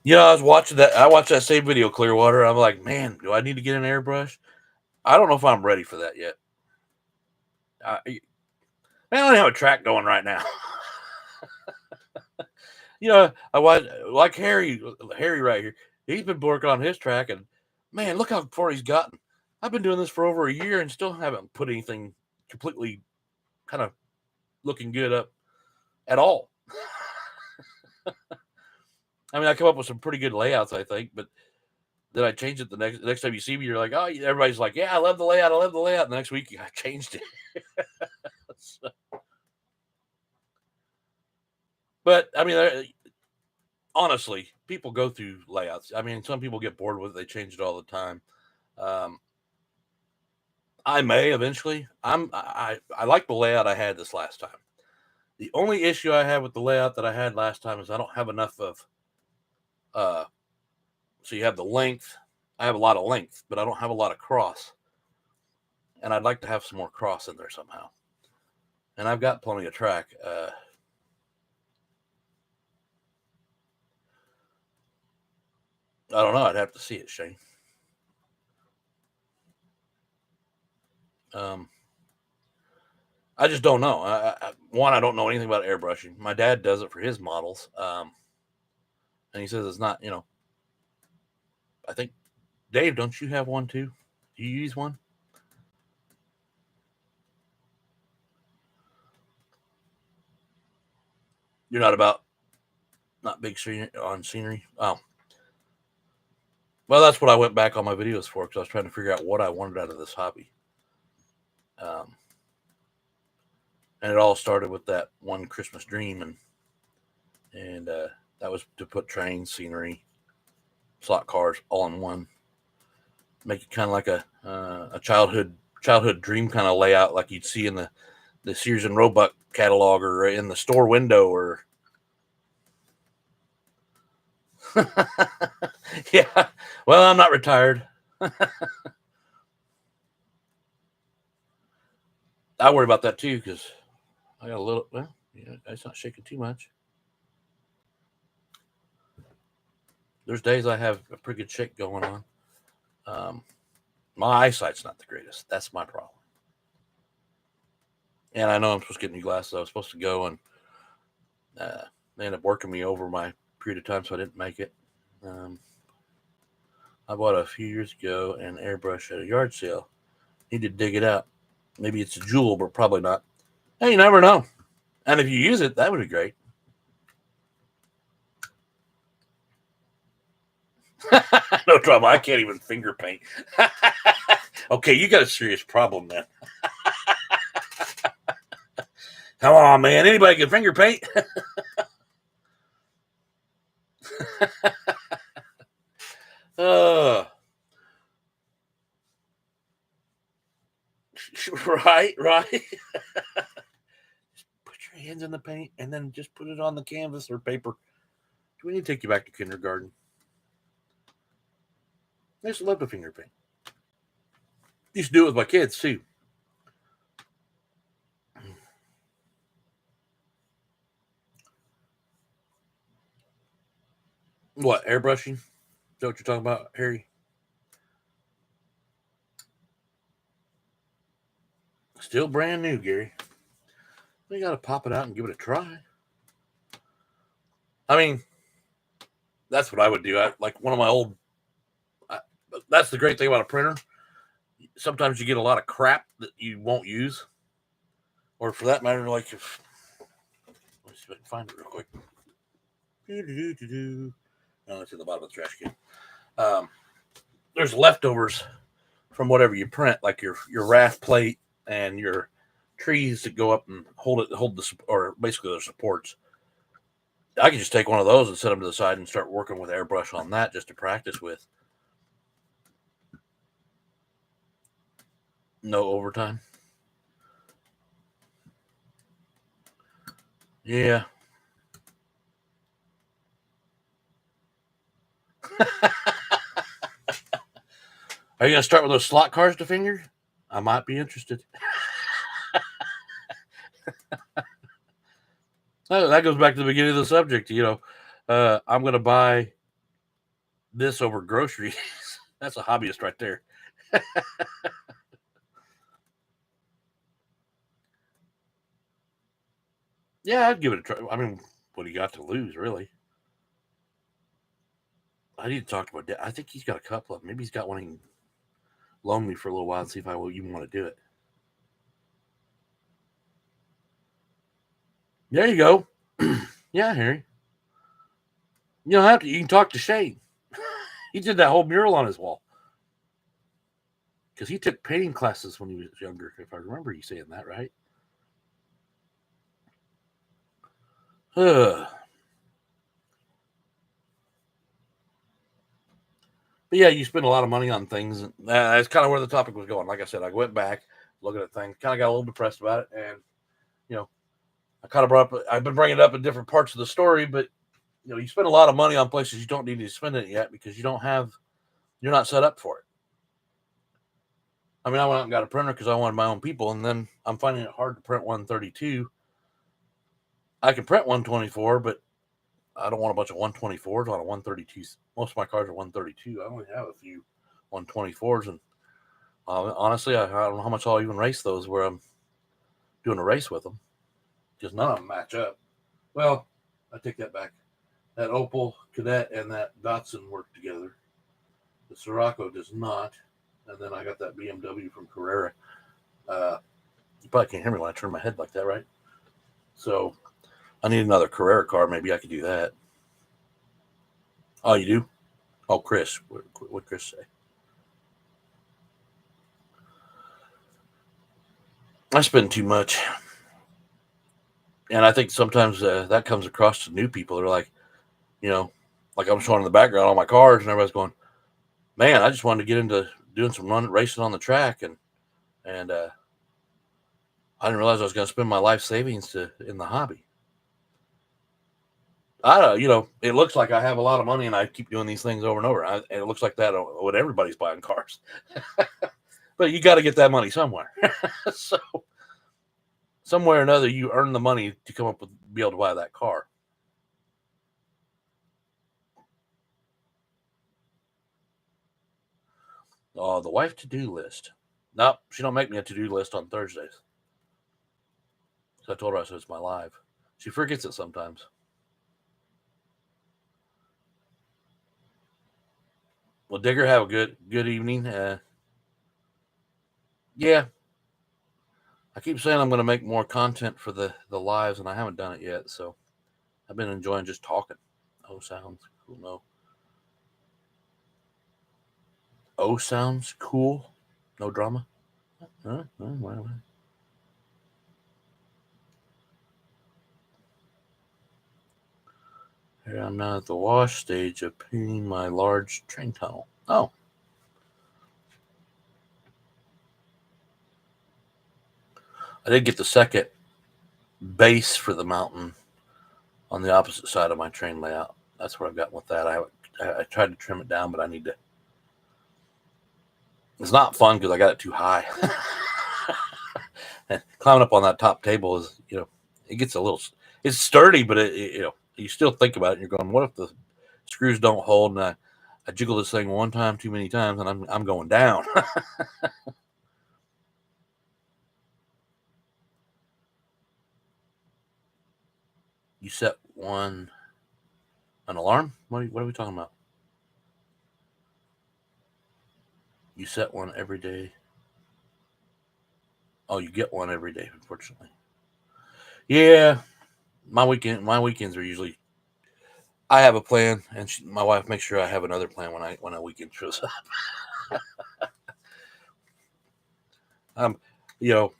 I was watching that. I watched that same video, Clearwater. I'm like, man, do I need to get an airbrush? I don't know if I'm ready for that yet. I don't have a track going right now. I watch like Harry right here. He's been working on his track, and man, look how far he's gotten. I've been doing this for over a year and still haven't put anything completely kind of looking good up at all. I mean, I come up with some pretty good layouts, I think, but then I change it the next time you see me, you're like, oh, everybody's like, yeah, I love the layout. And the next week, I changed it. So, but I mean, honestly, people go through layouts. I mean, some people get bored with it; they change it all the time. I may eventually. I like the layout I had this last time. The only issue I had with the layout that I had last time is I don't have enough of. So you have the length. I have a lot of length, but I don't have a lot of cross. And I'd like to have some more cross in there somehow. And I've got plenty of track. I don't know. I'd have to see it, Shane. I just don't know. I don't know anything about airbrushing. My dad does it for his models. And he says it's not, I think, Dave, don't you have one too? Do you use one? You're not big on scenery? Oh. Well, that's what I went back on my videos for, because I was trying to figure out what I wanted out of this hobby. And it all started with that one Christmas dream, and that was to put trains, scenery, slot cars all in one. Make it kind of like a childhood dream kind of layout, like you'd see in the Sears and Roebuck catalog, or in the store window, or yeah. Well, I'm not retired. I worry about that too, because I got a little. Well, yeah, it's not shaking too much. There's days I have a pretty good shake going on. My eyesight's not the greatest. That's my problem. And I know I'm supposed to get new glasses. I was supposed to go, and they ended up working me over my period of time, so I didn't make it. I bought a few years ago an airbrush at a yard sale. Need to dig it out. Maybe it's a jewel, but probably not. Hey, you never know. And if you use it, that would be great. No trouble. I can't even finger paint. Okay, you got a serious problem then. Come on, man. Anybody can finger paint? Right. Just put your hands in the paint and then just put it on the canvas or paper. Do we need to take you back to kindergarten? I used to love to finger paint. Used to do it with my kids too. What, airbrushing? Is that what you're talking about, Harry? Still brand new, Gary. We got to pop it out and give it a try. I mean, that's what I would do. Like one of my old. That's the great thing about a printer. Sometimes you get a lot of crap that you won't use, or for that matter, like if. Let's see if I can find it real quick. No, it's in the bottom of the trash can. There's leftovers from whatever you print, like your raft plate and your trees that go up and hold the, or basically the supports. I can just take one of those and set them to the side and start working with airbrush on that just to practice with. No overtime. Yeah. Are you going to start with those slot cars to finger? I might be interested. Oh, that goes back to the beginning of the subject. I'm going to buy this over groceries. That's a hobbyist right there. Yeah, I'd give it a try. I mean, what do you got to lose, really? I need to talk to my dad. I think he's got a couple of them. Maybe he's got one he can loan me for a little while and see if I will even want to do it. There you go. Yeah, Harry. You don't have to. You can talk to Shane. He did that whole mural on his wall. Because he took painting classes when he was younger, if I remember you saying that, right? But yeah, you spend a lot of money on things. And that's kind of where the topic was going. Like I said, I went back, looking at things, kind of got a little depressed about it. And, I kind of brought up, I've been bringing it up in different parts of the story, but, you spend a lot of money on places you don't need to spend it yet because you don't have You're not set up for it. I mean, I went out and got a printer because I wanted my own people, and then I'm finding it hard to print 132. I can print 124, but I don't want a bunch of 124s on a 132. Most of my cars are 132. I only have a few 124s, and honestly, I don't know how much I'll even race those where I'm doing a race with them, because none of them match up. Well, I take that back. That Opel Cadet and that Datsun work together. The Scirocco does not. And then I got that BMW from Carrera. You probably can't hear me when I turn my head like that, right? So I need another Carrera car. Maybe I could do that. Oh, you do? Oh, Chris. What Chris say? I spend too much. And I think sometimes that comes across to new people. They're like, like I'm showing in the background all my cars, and everybody's going, man, I just wanted to get into doing some racing on the track. And I didn't realize I was going to spend my life savings in the hobby. I don't, it looks like I have a lot of money and I keep doing these things over and over. And it looks like that when everybody's buying cars. But you got to get that money somewhere. So somewhere or another, you earn the money to come up with, be able to buy that car. Oh, the wife to-do list. Nope, she don't make me a to-do list on Thursdays. So I told her, I said, it's my live. She forgets it sometimes. Well, Digger, have a good evening. Yeah, I keep saying I'm going to make more content for the lives, and I haven't done it yet. So I've been enjoying just talking. Oh, sounds cool. No. Oh, sounds cool. No drama. Huh? Here I'm now at the wash stage of painting my large train tunnel. Oh. I did get the second base for the mountain on the opposite side of my train layout. That's what I've got with that. I tried to trim it down, but I need to. It's not fun because I got it too high. And climbing up on that top table is, it gets a little. It's sturdy, but you still think about it. And you're going, what if the screws don't hold? And I jiggle this thing one time too many times, and I'm going down. You set an alarm? What are we talking about? You set one every day. Oh, you get one every day, unfortunately. Yeah, my weekends are usually. I have a plan, and my wife makes sure I have another plan when a weekend shows up. um, you know,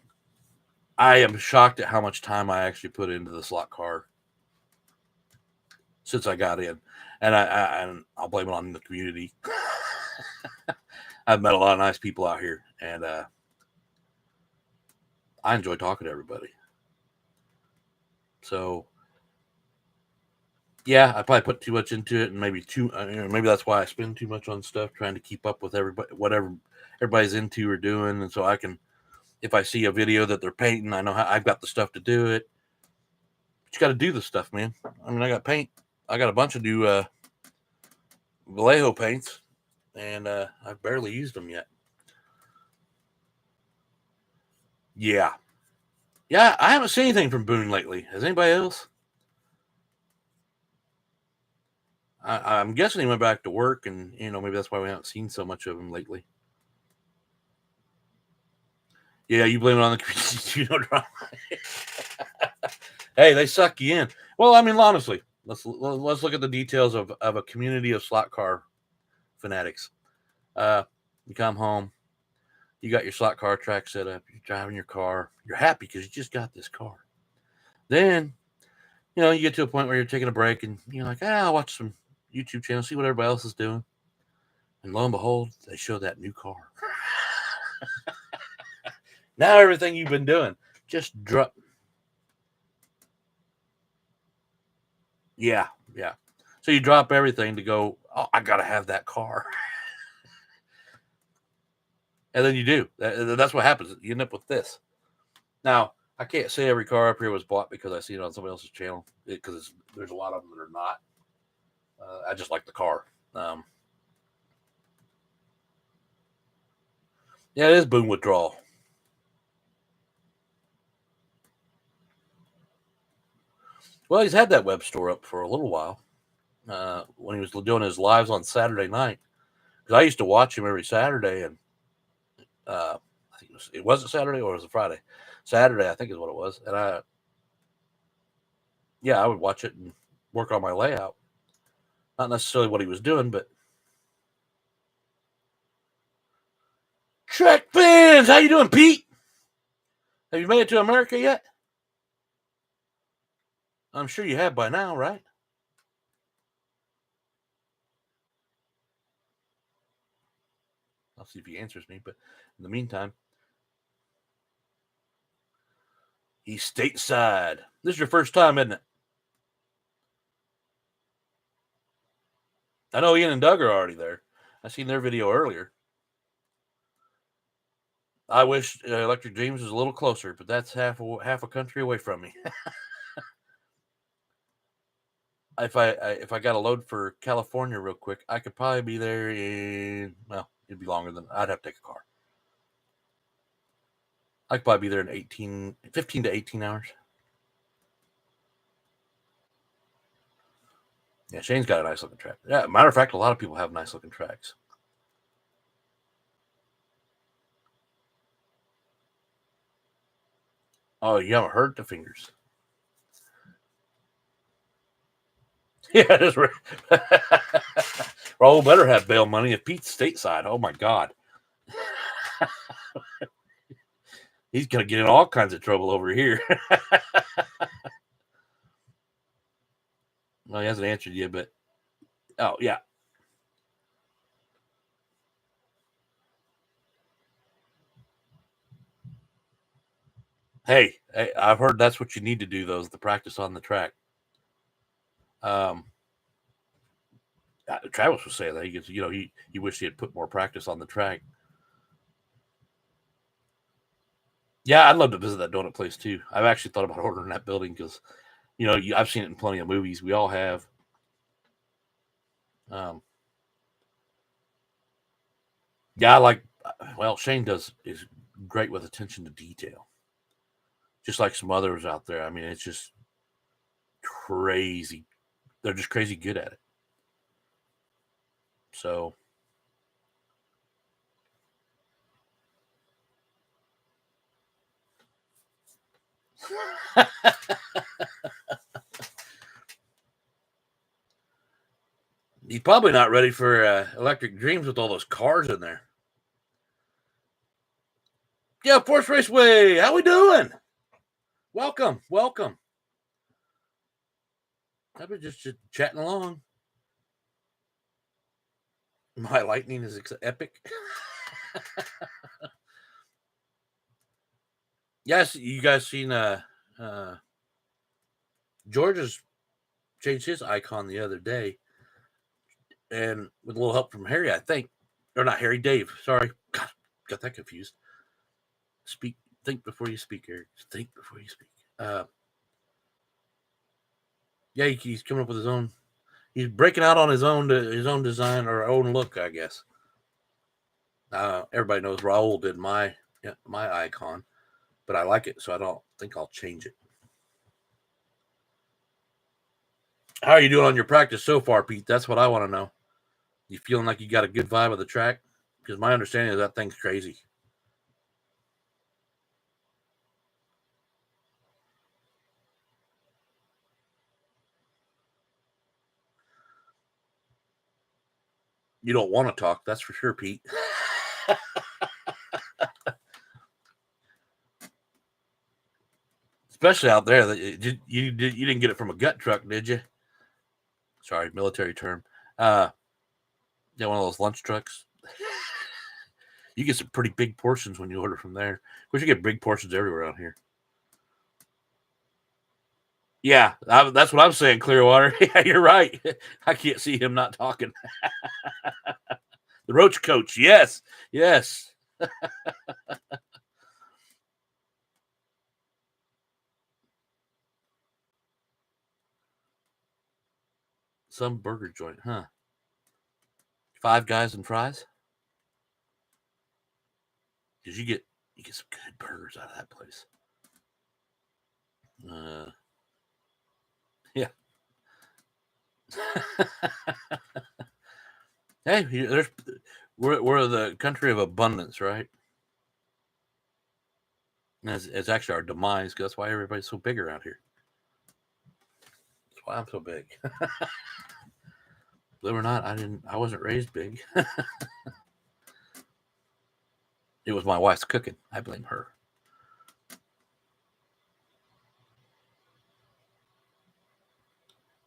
I am shocked at how much time I actually put into the slot car since I got in, and I'll blame it on the community. I've met a lot of nice people out here, and I enjoy talking to everybody. So, yeah, I probably put too much into it, and maybe maybe that's why I spend too much on stuff trying to keep up with everybody, whatever everybody's into or doing, and so I can, if I see a video that they're painting, I know how I've got the stuff to do it. But you got to do the stuff, man. I mean, I got paint. I got a bunch of new Vallejo paints, and I've barely used them yet. Yeah, yeah. I haven't seen anything from Boone lately. Has anybody else? I'm guessing he went back to work, and maybe that's why we haven't seen so much of him lately. Yeah, you blame it on the community. Drama. Hey, they suck you in. Well, I mean, honestly, let's look at the details of a community of slot car fanatics. You come home, you got your slot car track set up, you're driving your car, you're happy because you just got this car. Then, you get to a point where you're taking a break and you're like, I'll watch some YouTube channel, see what everybody else is doing. And lo and behold, they show that new car. Now everything you've been doing just drop. Yeah. So you drop everything to go, I got to have that car. And then you do. That's what happens. You end up with this. Now, I can't say every car up here was bought because I see it on somebody else's channel, because there's a lot of them that are not. I just like the car. Yeah, it is boom withdrawal. Well, he's had that web store up for a little while. When he was doing his lives on Saturday night, because I used to watch him every Saturday, and I think it was a Saturday or was it Friday? Saturday, I think is what it was, and I would watch it and work on my layout. Not necessarily what he was doing, but Trek fans, how you doing, Pete? Have you made it to America yet? I'm sure you have by now, right? I'll see if he answers me, but in the meantime, he's stateside. This is your first time, isn't it? I know Ian and Doug are already there. I seen their video earlier. I wish Electric Dreams was a little closer, but that's half a country away from me. If I got a load for California real quick, I could probably be there in, well, it'd be longer than I'd have to take a car. I could probably be there in 15 to 18 hours. Yeah, Shane's got a nice looking track. Yeah, matter of fact, a lot of people have nice looking tracks. Oh, you haven't heard the fingers. Yeah, that's right. Raul better have bail money if Pete's stateside. Oh my God. He's going to get in all kinds of trouble over here. Well, he hasn't answered yet, but oh yeah. Hey, I've heard that's what you need to do, though, is the practice on the track. Travis was saying that he gets, he wished he had put more practice on the track. Yeah, I'd love to visit that donut place too. I've actually thought about ordering that building because, I've seen it in plenty of movies. We all have. Yeah, Shane is great with attention to detail. Just like some others out there. I mean, it's just crazy. They're just crazy good at it. So he's probably not ready for Electric Dreams with all those cars in there. Yeah, Force Raceway, how we doing? Welcome. I've been just chatting along. My lightning is epic. Yes, you guys seen George's changed his icon the other day, and with a little help from Harry, I think, or not Harry, Dave. Sorry, God, got that confused. Think before you speak, Eric. Think before you speak. Yeah, he's coming up with his own. He's breaking out on his own design or own look, I guess. Everybody knows Raul did my icon, but I like it, so I don't think I'll change it. How are you doing on your practice so far, Pete? That's what I want to know. You feeling like you got a good vibe of the track? Because my understanding is that thing's crazy. You don't want to talk, that's for sure, Pete. Especially out there, you didn't get it from a gut truck, did you? Sorry, military term. Yeah, one of those lunch trucks. You get some pretty big portions when you order from there. Of course, you get big portions everywhere out here. Yeah, that's what I'm saying, Clearwater. Yeah, you're right. I can't see him not talking. The Roach Coach, yes. Some burger joint, huh? Five Guys and fries? Did you get some good burgers out of that place? Yeah. Hey, we're the country of abundance, right? And it's actually our demise. 'Cause that's why everybody's so big around here. That's why I'm so big. Believe it or not, I wasn't raised big. It was my wife's cooking. I blame her.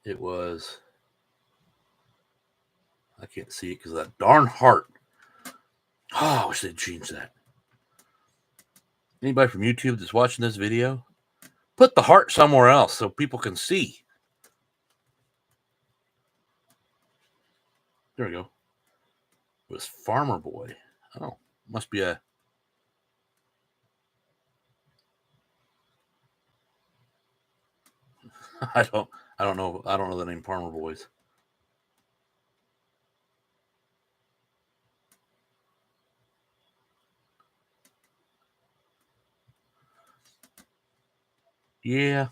It was. I can't see it because of that darn heart. Oh, I wish they'd change that. Anybody from YouTube that's watching this video, put the heart somewhere else so people can see. There we go. It was Farmer Boy. Oh, must be a. I don't know. I don't know the name Farmer Boys. Yeah.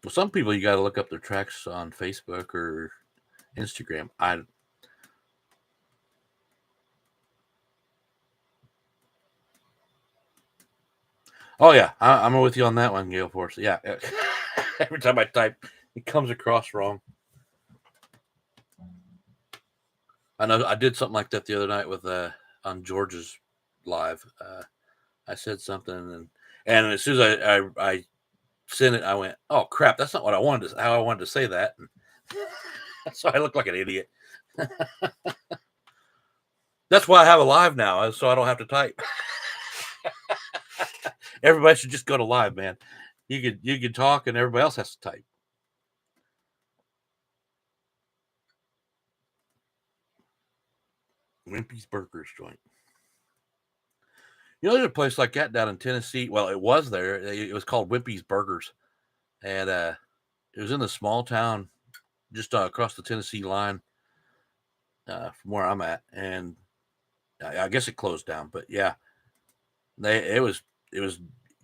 Well, some people you got to look up their tracks on Facebook or Instagram. Oh yeah, I'm with you on that one, Gale Force. Yeah. Every time I type, it comes across wrong. I know I did something like that the other night with on George's live. I said something and as soon as I sent it, I went, "Oh crap, that's not what I wanted to how I wanted to say that." So I look like an idiot. That's why I have a live now, so I don't have to type. Everybody should just go to live, man. You could talk, and everybody else has to type. Wimpy's Burgers joint. You know, there's a place like that down in Tennessee. Well, it was there. It was called Wimpy's Burgers, and it was in the small town just across the Tennessee line from where I'm at. And I guess it closed down, but yeah, it was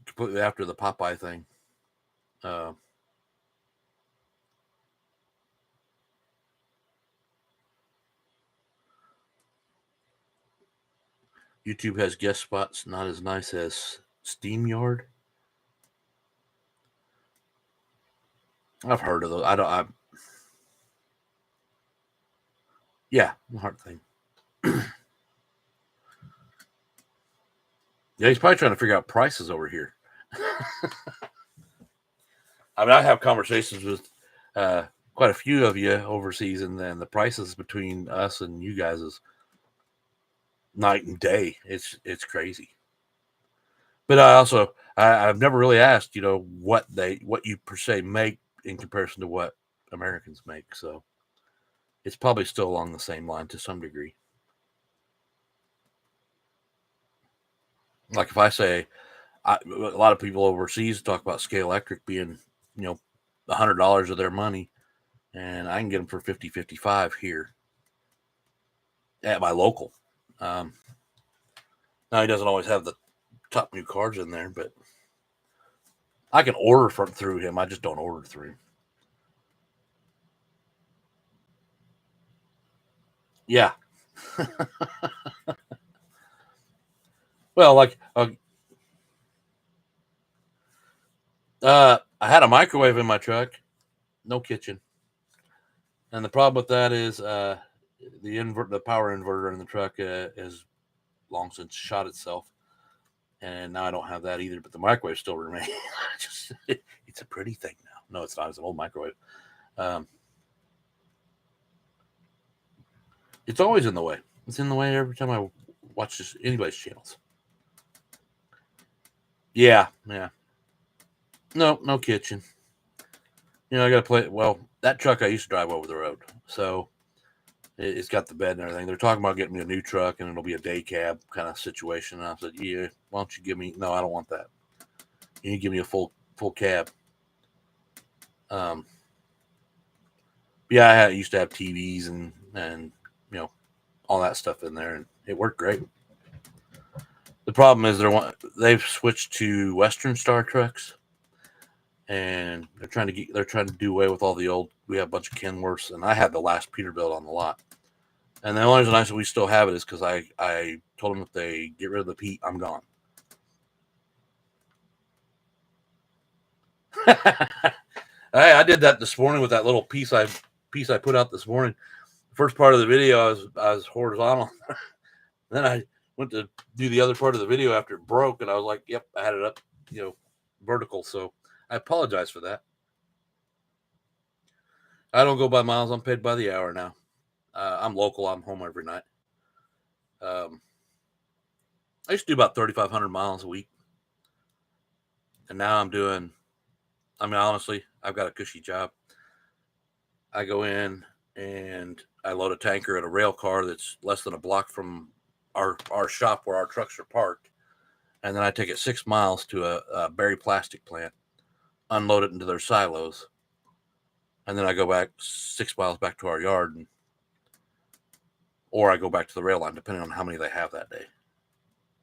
completely after the Popeye thing. Uh, YouTube has guest spots not as nice as SteamYard. I've heard of those. I don't. Yeah, hard thing. Yeah, he's probably trying to figure out prices over here. I mean, I have conversations with quite a few of you overseas, and then the prices between us and you guys is night and day. It's crazy. But I've never really asked, what you per se make in comparison to what Americans make. So it's probably still along the same line to some degree. Like if I say, a lot of people overseas talk about Scale Electric being, $100 of their money, and I can get them for 50-55 here at my local. Now he doesn't always have the top new cards in there, but I can order through him. I just don't order through him. Yeah. Well, like I had a microwave in my truck, no kitchen, and the problem with that is the power inverter in the truck has long since shot itself, and now I don't have that either. But the microwave still remains. It's a pretty thing now. No, it's not. It's an old microwave. It's always in the way. It's in the way every time I watch anybody's channels. Yeah. No kitchen. I got to play. Well, that truck I used to drive over the road, so It's got the bed and everything. They're talking about getting me a new truck, and it'll be a day cab kind of situation. And I said, yeah, why don't you give me? No, I don't want that. You need to give me a full cab. Yeah, I used to have TVs and all that stuff in there, and it worked great. The problem is they've switched to Western Star trucks, and they're trying to do away with all the old. We have a bunch of Kenworths, and I had the last Peterbilt on the lot. And the only reason I said we still have it is because I told them if they get rid of the Pete, I'm gone. I did that this morning with that little piece I put out this morning. First part of the video, I was horizontal. Then I went to do the other part of the video after it broke, and I was like, "Yep, I had it up, vertical." So I apologize for that. I don't go by miles; I'm paid by the hour now. I'm local. I'm home every night. I used to do about 3,500 miles a week, and now I'm doing. I mean, honestly, I've got a cushy job. I go in and I load a tanker at a rail car that's less than a block from our shop where our trucks are parked, and then I take it 6 miles to a berry plastic plant, unload it into their silos, and then I go back 6 miles back to our yard, or I go back to the rail line, depending on how many they have that day.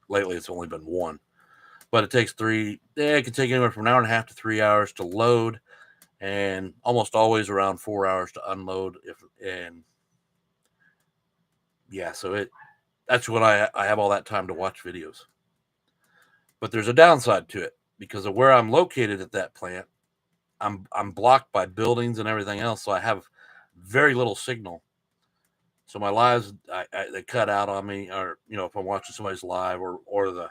Lately, it's only been one, but it takes it can take anywhere from an hour and a half to 3 hours to load, and almost always around 4 hours to unload. So that's when I have all that time to watch videos. But there's a downside to it because of where I'm located at that plant. I'm blocked by buildings and everything else, so I have very little signal. So my lives they cut out on me, or if I'm watching somebody's live, or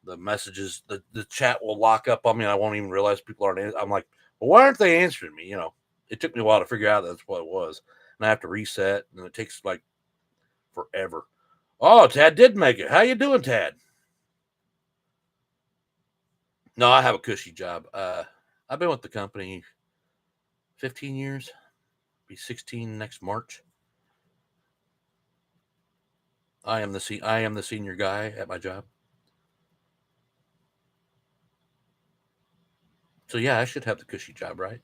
the messages, the chat will lock up on me, and I won't even realize people aren't. I'm like, well, why aren't they answering me? It took me a while to figure out that's what it was, and I have to reset, and it takes like forever. Oh, Tad did make it. How you doing, Tad? No, I have a cushy job. I've been with the company 15 years. Be 16 next March. I am the senior guy at my job. So yeah, I should have the cushy job, right?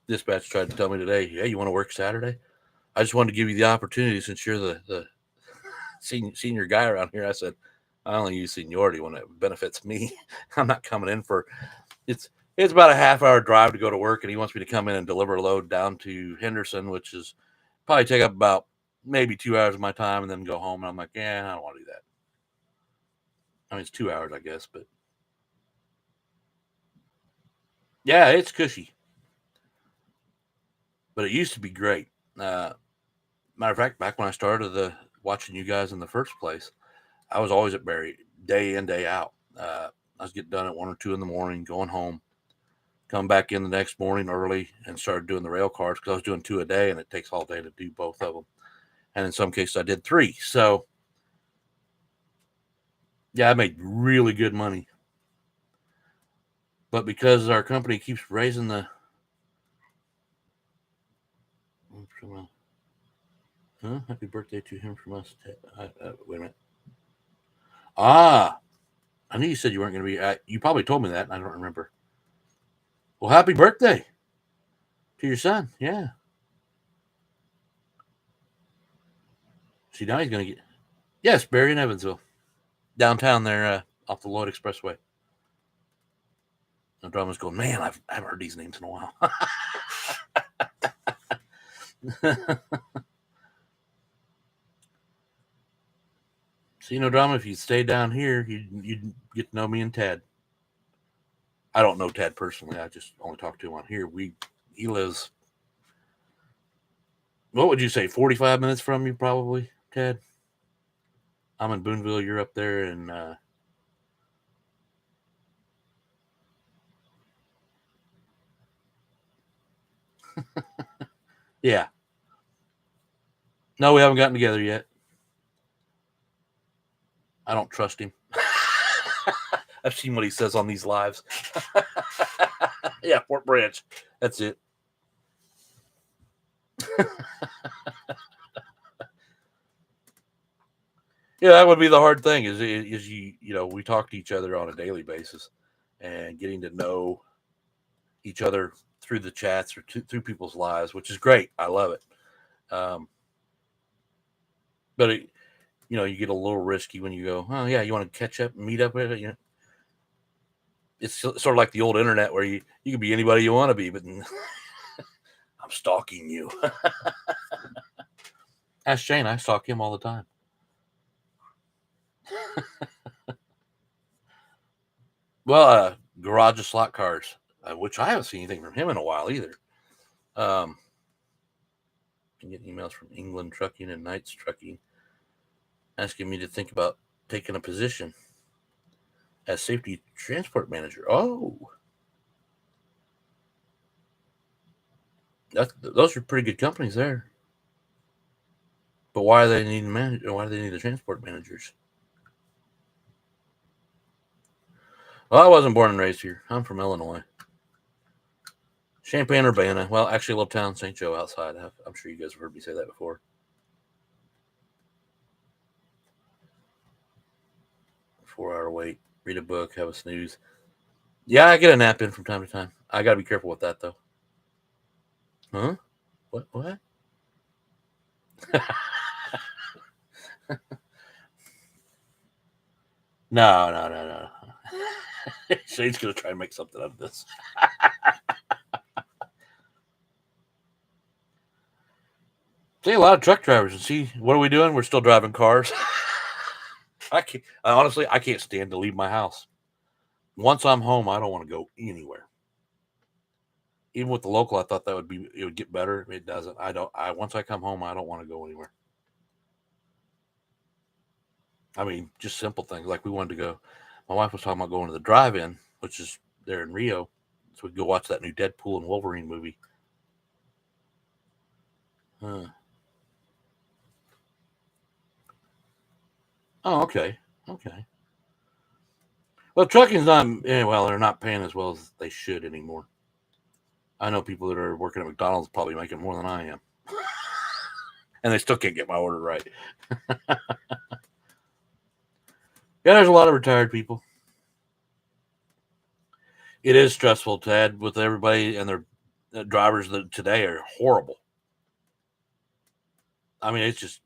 Dispatch tried to tell me today, hey, you want to work Saturday? I just wanted to give you the opportunity since you're the senior guy around here. I said, I only use seniority when it benefits me. I'm not coming in for it's about a half-hour drive to go to work, and he wants me to come in and deliver a load down to Henderson, which is probably take up about maybe 2 hours of my time, and then go home. And I'm like, yeah, I don't want to do that. I mean, it's 2 hours, I guess, but yeah, it's cushy. But it used to be great. Matter of fact, back when I started watching you guys in the first place, I was always at Barry, day in, day out. I was getting done at 1 or 2 in the morning, going home, come back in the next morning early, and started doing the rail cars because I was doing 2 a day, and it takes all day to do both of them. And in some cases, I did 3. So, yeah, I made really good money. But because our company keeps raising the... Happy birthday to him from us. Wait a minute. I knew you said you weren't going to be... you probably told me that, and I don't remember. Well, happy birthday to your son. Yeah. See, now he's going to get... Yes, Barry in Evansville. Downtown there off the Lloyd Expressway. The drummer's going, man, I haven't heard these names in a while. See, no drama. If you stay down here, you'd get to know me and Tad. I don't know Tad personally. I just only talk to him on here. He lives... What would you say, 45 minutes from you, probably, Ted? I'm in Boonville. You're up there, and yeah. No, we haven't gotten together yet. I don't trust him. I've seen what he says on these lives. Yeah, Fort Branch. That's it. Yeah, that would be the hard thing is we talk to each other on a daily basis and getting to know each other through the chats or through people's lives, which is great. I love it. Um, but you get a little risky when you go, oh yeah, you want to catch up and meet up with it. It's sort of like the old internet where you can be anybody you want to be, but I'm stalking you. Ask Shane, I stalk him all the time. Well, Garage of Slot Cars, which I haven't seen anything from him in a while either. I'm getting emails from England Trucking and Knights Trucking asking me to think about taking a position as safety transport manager. Oh, those are pretty good companies there. But why do they need Why do they need the transport managers? Well, I wasn't born and raised here. I'm from Illinois. Champaign, Urbana. Well, actually, a little town, St. Joe, outside. I'm sure you guys have heard me say that before. 4-hour wait. Read a book. Have a snooze. Yeah, I get a nap in from time to time. I got to be careful with that, though. Huh? What? No. Shane's going to try and make something out of this. See a lot of truck drivers and see what are we doing? We're still driving cars. Honestly, I can't stand to leave my house. Once I'm home, I don't want to go anywhere. Even with the local, I thought it would get better. It doesn't. Once I come home, I don't want to go anywhere. I mean, just simple things like we wanted to go. My wife was talking about going to the drive-in, which is there in Rio, so we could go watch that new Deadpool and Wolverine movie. Huh. Oh, okay. Well, trucking's not. Well, they're not paying as well as they should anymore. I know people that are working at McDonald's probably making more than I am, and they still can't get my order right. Yeah, there's a lot of retired people. It is stressful, Tad, with everybody and their drivers that today are horrible. I mean, it's just.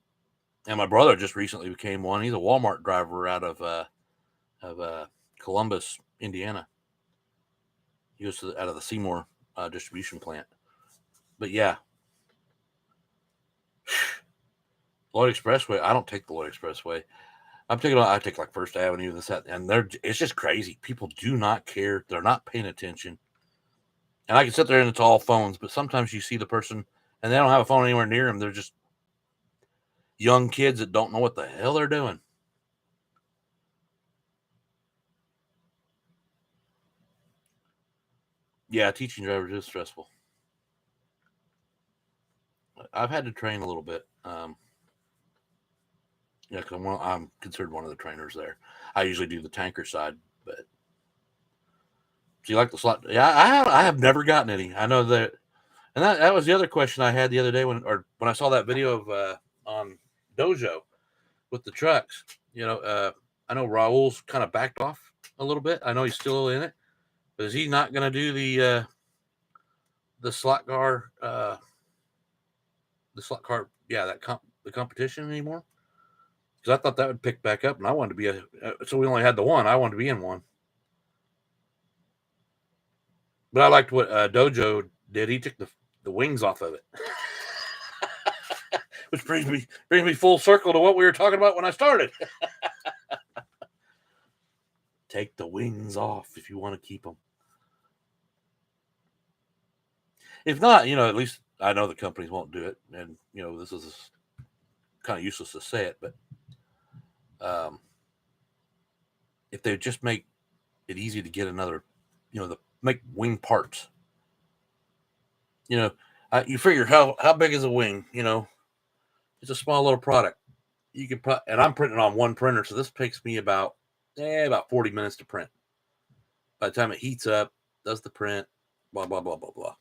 And my brother just recently became one. He's a Walmart driver out of Columbus, Indiana. He goes out of the Seymour distribution plant. But yeah, Lloyd Expressway. I don't take the Lloyd Expressway. I take like First Avenue, and it's just crazy. People do not care. They're not paying attention. And I can sit there and it's all phones, but sometimes you see the person and they don't have a phone anywhere near them. They're just young kids that don't know what the hell they're doing. Yeah, teaching drivers is stressful. I've had to train a little bit. Yeah, because I'm considered one of the trainers there. I usually do the tanker side, but do you like the slot? Yeah, I have never gotten any. I know that, and that was the other question I had the other day when I saw that video of on Dojo with the trucks. I know Raul's kind of backed off a little bit. I know he's still in it, but is he not going to do the slot car yeah, the competition anymore? Because I thought that would pick back up, and I wanted to be so we only had the one. I wanted to be in one, but I liked what Dojo did. He took the wings off of it, which brings me full circle to what we were talking about when I started. Take the wings off if you want to keep them. If not, at least I know the companies won't do it, and this is kind of useless to say it, but if they just make it easy to get another, make wing parts. You figure how big is a wing? It's a small little product. You can and I'm printing on one printer, so this takes me about 40 minutes to print. By the time it heats up, does the print, blah blah blah blah blah.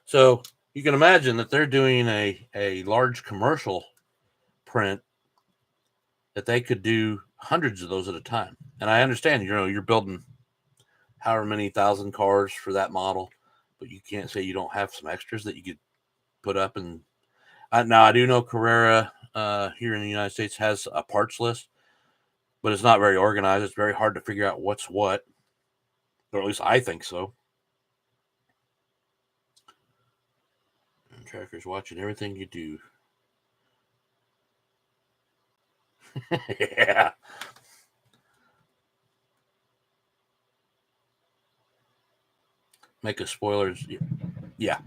So you can imagine that they're doing a large commercial print that they could do hundreds of those at a time. And I understand, you're building however many thousand cars for that model, but you can't say you don't have some extras that you could put up. And now I do know Carrera here in the United States has a parts list, but it's not very organized. It's very hard to figure out what's what, or at least I think so. And Tracker's watching everything you do. Yeah. Make a spoilers. Yeah.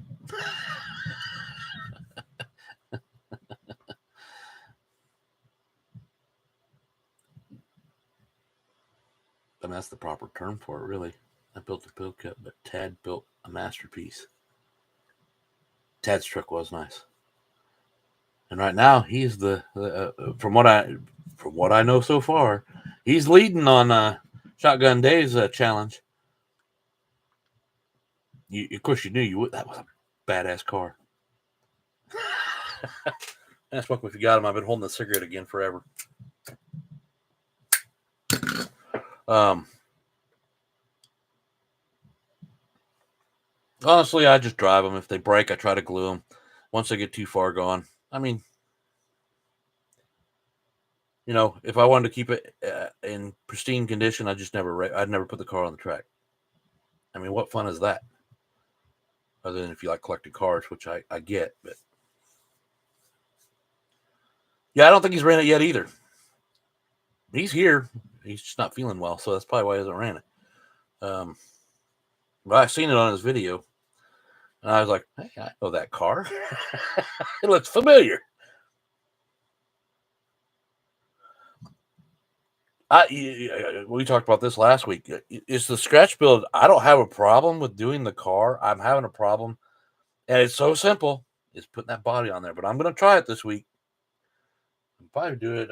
I mean, that's the proper term for it, really. I built a build cut, but Tad built a masterpiece. Tad's truck was nice, and right now he's the from what I know so far, he's leading on Shotgun Dave's challenge. Of course, you knew you would. That was a badass car. That's what we forgot him. I've been holding the cigarette again forever. Honestly, I just drive them. If they break, I try to glue them. Once they get too far gone, I mean, if I wanted to keep it in pristine condition, I'd never put the car on the track. I mean, what fun is that? Other than if you like collecting cars, which I get, but yeah, I don't think he's ran it yet either. He's here. He's just not feeling well, so that's probably why he hasn't ran it. But I seen it on his video, and I was like, "Hey, I know that car. It looks familiar." We talked about this last week. It's the scratch build. I don't have a problem with doing the car. I'm having a problem, and it's so simple. It's putting that body on there. But I'm going to try it this week. I'll probably do it.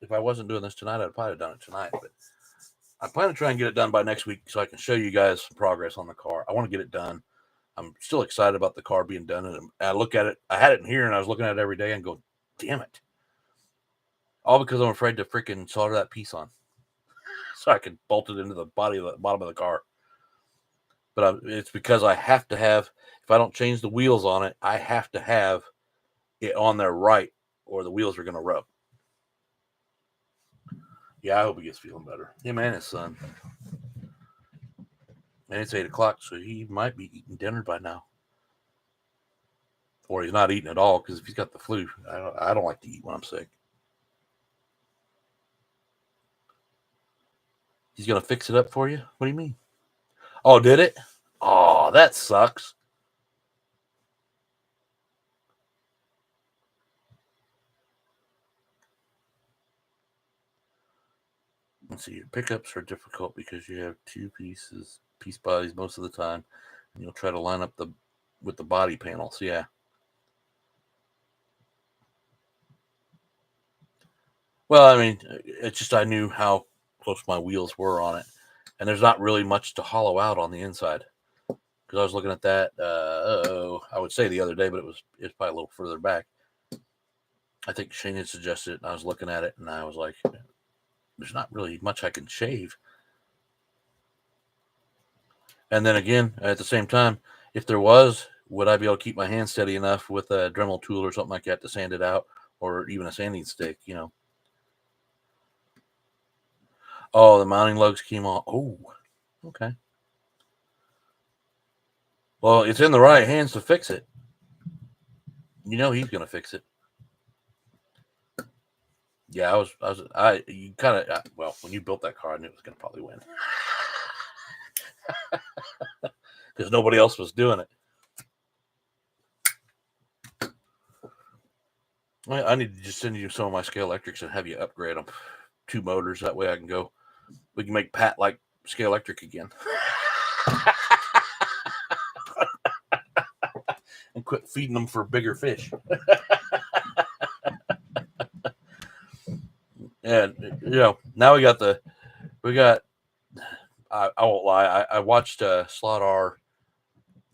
If I wasn't doing this tonight, I'd probably have done it tonight. But I plan to try and get it done by next week so I can show you guys some progress on the car. I want to get it done. I'm still excited about the car being done. And I look at it. I had it in here, and I was looking at it every day and go, damn it. All because I'm afraid to freaking solder that piece on so I can bolt it into the bottom of the car. But it's because I have to have, if I don't change the wheels on it, I have to have it on there right, or the wheels are going to rub. Yeah, I hope he gets feeling better. Him and his son. And it's 8 o'clock, so he might be eating dinner by now. Or he's not eating at all, because if he's got the flu, I don't like to eat when I'm sick. He's going to fix it up for you? What do you mean? Oh, did it? Oh, that sucks. Let's see, your pickups are difficult because you have two piece bodies most of the time. And you'll try to line up with the body panels. Yeah. Well, I mean, it's just I knew how close my wheels were on it. And there's not really much to hollow out on the inside. Because I was looking at that, I would say the other day, but it's probably a little further back. I think Shane had suggested it, and I was looking at it, and I was like, there's not really much I can shave. And then again, at the same time, if there was, would I be able to keep my hand steady enough with a Dremel tool or something like that to sand it out, or even a sanding stick, Oh, the mounting lugs came off. Oh, okay. Well, it's in the right hands to fix it. He's going to fix it. Yeah, you kind of, well, when you built that car, I knew it was going to probably win. Because nobody else was doing it. I need to just send you some of my scale electrics and have you upgrade them. 2 motors, that way I can go. We can make Pat like scale electric again. And quit feeding them for bigger fish. And now we got I won't lie, I watched Slot R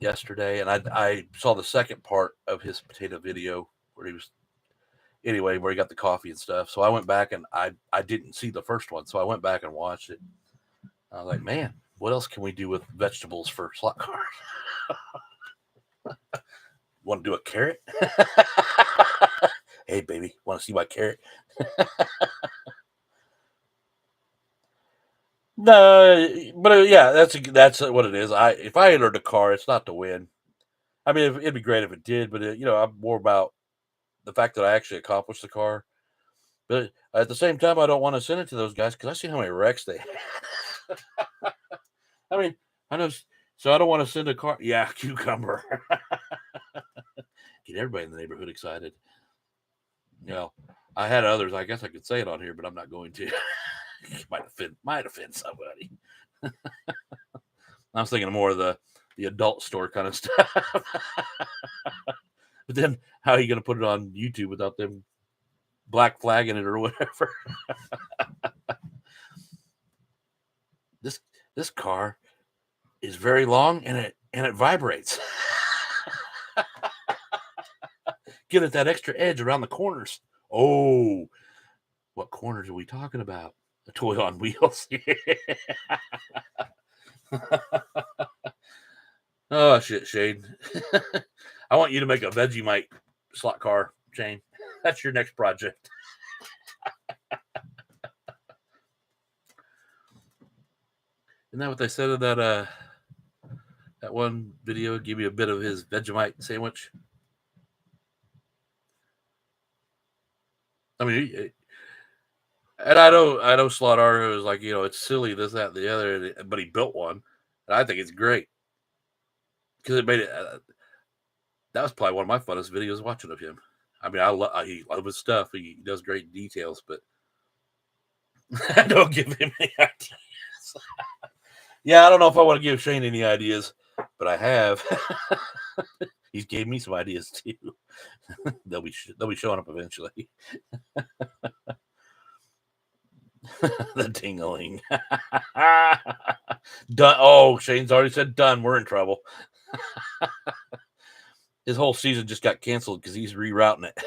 yesterday, and I saw the second part of his potato video where he was anyway where he got the coffee and stuff. So I went back and I didn't see the first one, so I went back and watched it. I was like, man, what else can we do with vegetables for slot cars? Want to do a carrot? Hey, baby, want to see my carrot? No, but yeah, that's what it is. If I entered a car, it's not to win. I mean, it'd be great if it did, but I'm more about the fact that I actually accomplished the car. But at the same time, I don't want to send it to those guys because I see how many wrecks they have. I mean, I know, so I don't want to send a car. Yeah, cucumber. Get everybody in the neighborhood excited. I had others. I guess I could say it on here, but I'm not going to. might offend somebody. I was thinking more of the adult store kind of stuff. But then, how are you going to put it on YouTube without them black flagging it or whatever? This car is very long and it vibrates. Give it that extra edge around the corners. Oh, what corners are we talking about? A toy on wheels. Oh shit, Shane. I want you to make a Vegemite slot car, Shane. That's your next project. Isn't that what they said in that one video? Give me a bit of his Vegemite sandwich. I mean, and I know Slaughter was like, it's silly, this, that, and the other, but he built one, and I think it's great because it made it. That was probably one of my funnest videos watching of him. I mean, I love his stuff. He does great details, but I don't give him any ideas. Yeah, I don't know if I want to give Shane any ideas, but I have. He's gave me some ideas too. they'll be showing up eventually. The tingling. Done. Oh, Shane's already said done. We're in trouble. His whole season just got canceled because he's rerouting it.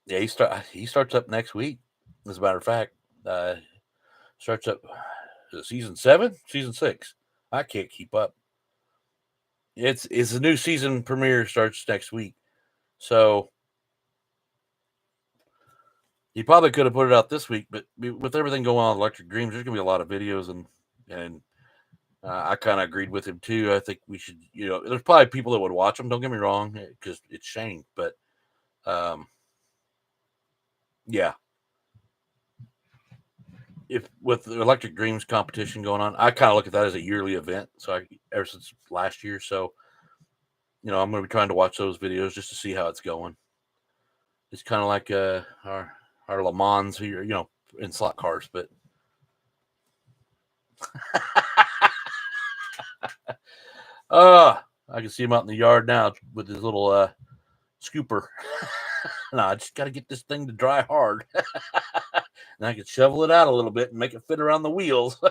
Yeah, he starts up next week. As a matter of fact, starts up season 7, season 6. I can't keep up. It's a new season premiere starts next week, so he probably could have put it out this week. But with everything going on with Electric Dreams, there's gonna be a lot of videos, and I kind of agreed with him too. I think we should, there's probably people that would watch them. Don't get me wrong, because it's Shane, but yeah. If with the Electric Dreams competition going on, I kind of look at that as a yearly event. So ever since last year, so I'm going to be trying to watch those videos just to see how it's going. It's kind of like our Le Mans here, in slot cars, but I can see him out in the yard now with his little scooper. No, I just got to get this thing to dry hard. And I can shovel it out a little bit and make it fit around the wheels.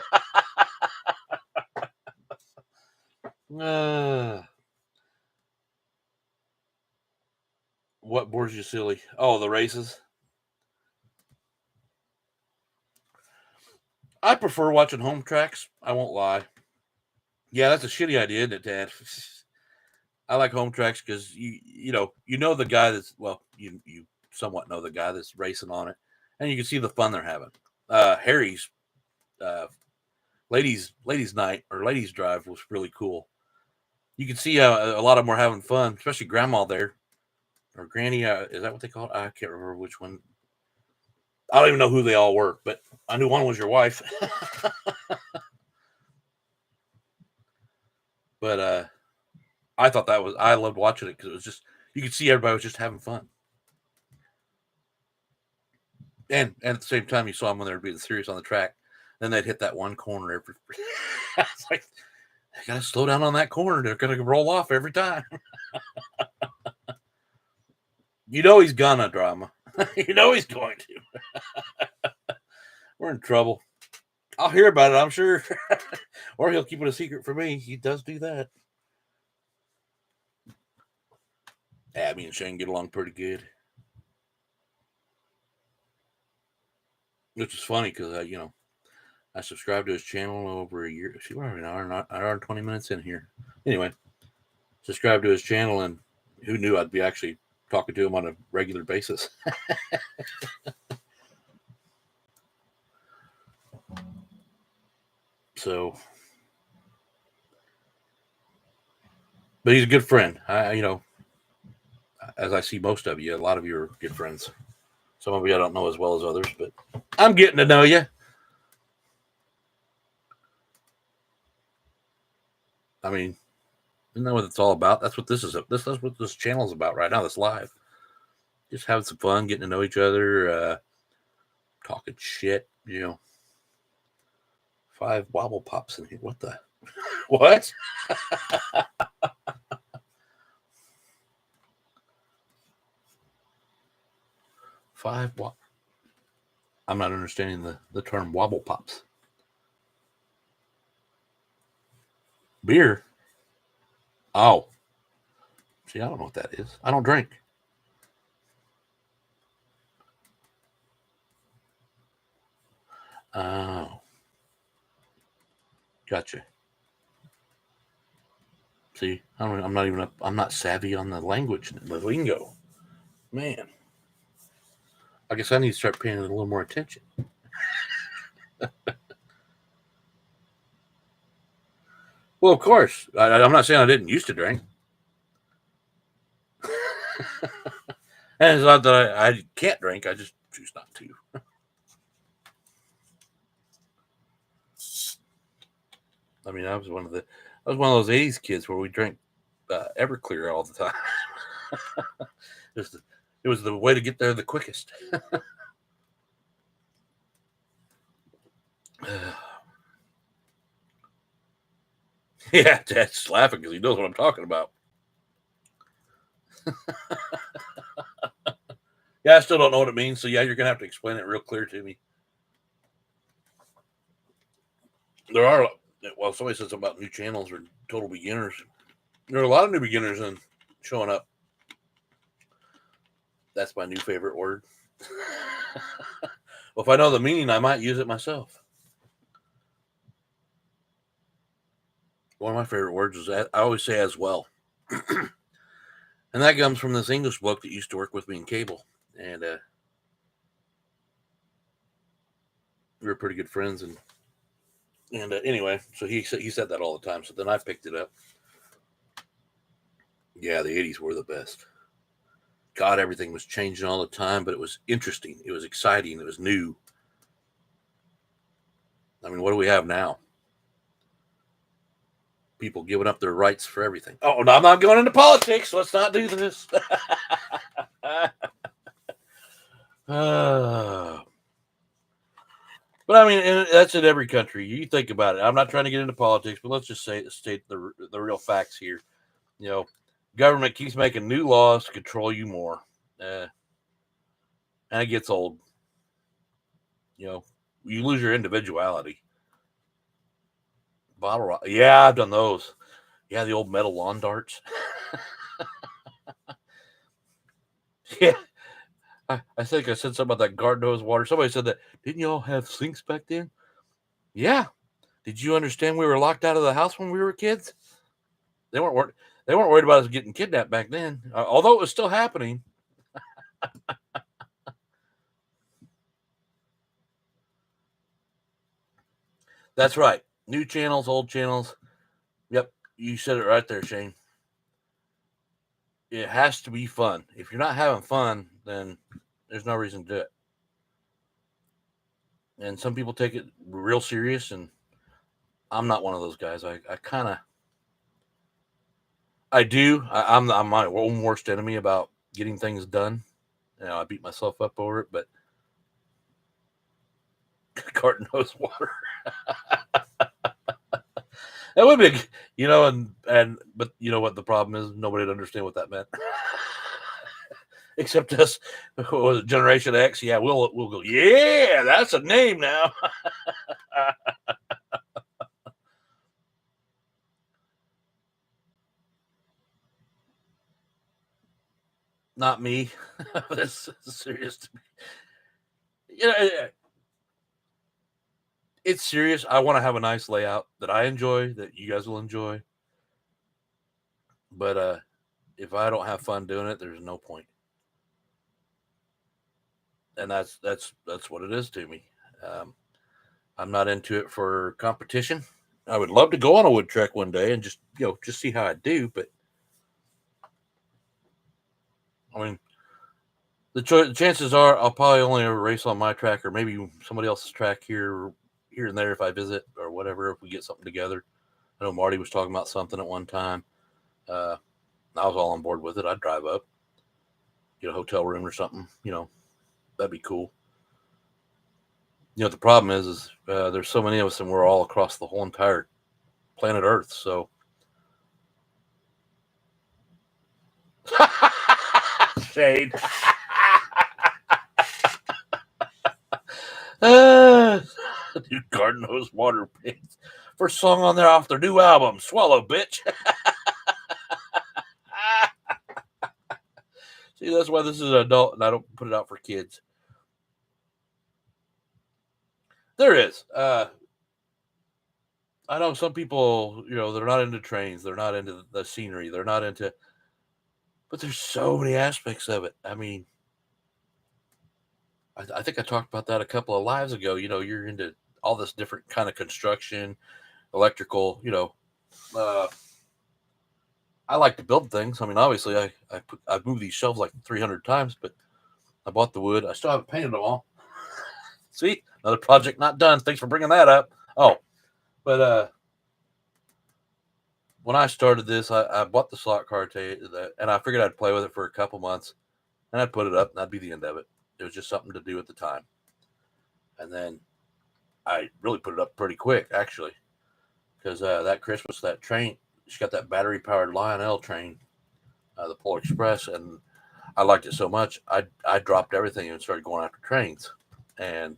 What bores you silly? Oh, the races. I prefer watching home tracks. I won't lie. Yeah, that's a shitty idea, isn't it, Dad? I like home tracks because you know the guy that's you somewhat know the guy that's racing on it, and you can see the fun they're having. Harry's ladies night or ladies drive was really cool. You can see how a lot of them were having fun, especially Grandma there or Granny. Is that what they call it? I can't remember which one. I don't even know who they all were, but I knew one was your wife. But I thought I loved watching it because it was just, you could see everybody was just having fun. And at the same time, you saw them when they were being serious on the track. Then they'd hit that one corner every. It's like, they gotta slow down on that corner. They're gonna roll off every time. He's gonna drama. He's going to. We're in trouble. I'll hear about it, I'm sure. Or he'll keep it a secret for me. He does do that. Abby and Shane get along pretty good. Which is funny because I subscribed to his channel over a year. See, we're an hour and 20 minutes in here. Anyway, subscribed to his channel, and who knew I'd be actually talking to him on a regular basis. So, but he's a good friend. As I see most of you, a lot of you are good friends. Some of you I don't know as well as others, but I'm getting to know you. I mean, isn't that what it's all about? That's what this is. That's what this channel is about right now. This live, just having some fun, getting to know each other, talking shit. 5 wobble pops in here. What the? What? 5 I'm not understanding the term wobble pops. Beer? Oh. See, I don't know what that is. I don't drink. Oh. Gotcha. See, I'm not savvy on the language, the lingo. Man. I guess I need to start paying a little more attention. Well, of course. I'm not saying I didn't used to drink. And it's not that I can't drink. I just choose not to. I mean, I was one of those '80s kids where we drank Everclear all the time. It was the way to get there the quickest. Yeah, Dad's laughing because he knows what I'm talking about. Yeah, I still don't know what it means, so yeah, you're gonna have to explain it real clear to me. There are, well, somebody said something about new channels or total beginners. There are a lot of new beginners and showing up. That's my new favorite word. Well, if I know the meaning, I might use it myself. One of my favorite words is I always say as well. And that comes from this English book that used to work with me in cable. And we were pretty good friends. And anyway, so he said that all the time. So then I picked it up. Yeah, the 80s were the best. God, everything was changing all the time, but it was interesting. It was exciting. It was new. I mean, what do we have now? People giving up their rights for everything. Oh, no, I'm not going into politics. Let's not do this. But I mean, that's in every country. You think about it. I'm not trying to get into politics, but let's just state the real facts here. Government keeps making new laws to control you more, and it gets old. You lose your individuality. Bottle rock. Yeah, I've done those. Yeah, the old metal lawn darts. Yeah. I think I said something about that garden hose water. Somebody said that. Didn't y'all have sinks back then? Yeah. Did you understand we were locked out of the house when we were kids? They weren't worried about us getting kidnapped back then, although it was still happening. That's right. New channels, old channels. Yep, you said it right there, Shane. It has to be fun. If you're not having fun, then there's no reason to do it. And some people take it real serious, and I'm not one of those guys. I kind of, I do. I'm my own worst enemy about getting things done. I beat myself up over it, but garden hose water. That would be, but you know what the problem is? Nobody would understand what that meant. Except us, what was it, Generation X? Yeah, we'll go, yeah, that's a name now. not me. This is serious to me. You know, it's serious. I want to have a nice layout that I enjoy, that you guys will enjoy. But if I don't have fun doing it, there's no point. And that's what it is to me. I'm not into it for competition. I would love to go on a wood trek one day and just see how I do. But I mean, the chances are I'll probably only ever race on my track or maybe somebody else's track here and there if I visit or whatever, if we get something together. I know Marty was talking about something at one time. I was all on board with it. I'd drive up, get a hotel room or something. That'd be cool. The problem is there's so many of us and we're all across the whole entire planet Earth. So Shade. New Garden Hose Water Pigs. First song on there off their new album, Swallow Bitch. See, that's why this is an adult and I don't put it out for kids. There is. I know some people, they're not into trains. They're not into the scenery. They're not into... But there's so many aspects of it. I mean, I think I talked about that a couple of lives ago. You're into all this different kind of construction, electrical, I like to build things. I mean, obviously, I've moved these shelves like 300 times, but I bought the wood. I still haven't painted them all. See, another project not done. Thanks for bringing that up. Oh, but when I started this, I bought the slot car and I figured I'd play with it for a couple months, and I'd put it up, and that'd be the end of it. It was just something to do at the time. And then I really put it up pretty quick, actually, because that Christmas, that train, she's got that battery-powered Lionel train, the Polar Express, and I liked it so much, I dropped everything and started going after trains, and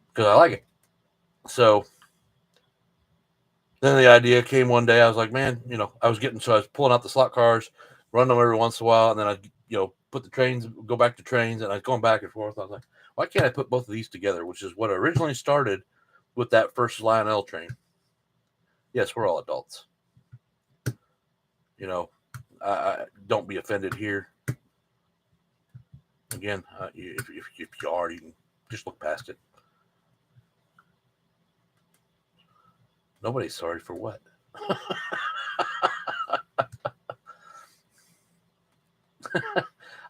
because I like it. So then the idea came one day. I was like, man, I was pulling out the slot cars, running them every once in a while, and then I'd, put the trains, go back to trains, and I was going back and forth. I was like, why can't I put both of these together? Which is what originally started with that first Lionel train. Yes, we're all adults. I don't be offended here. Again, if you are, you can just look past it. Nobody's sorry for what?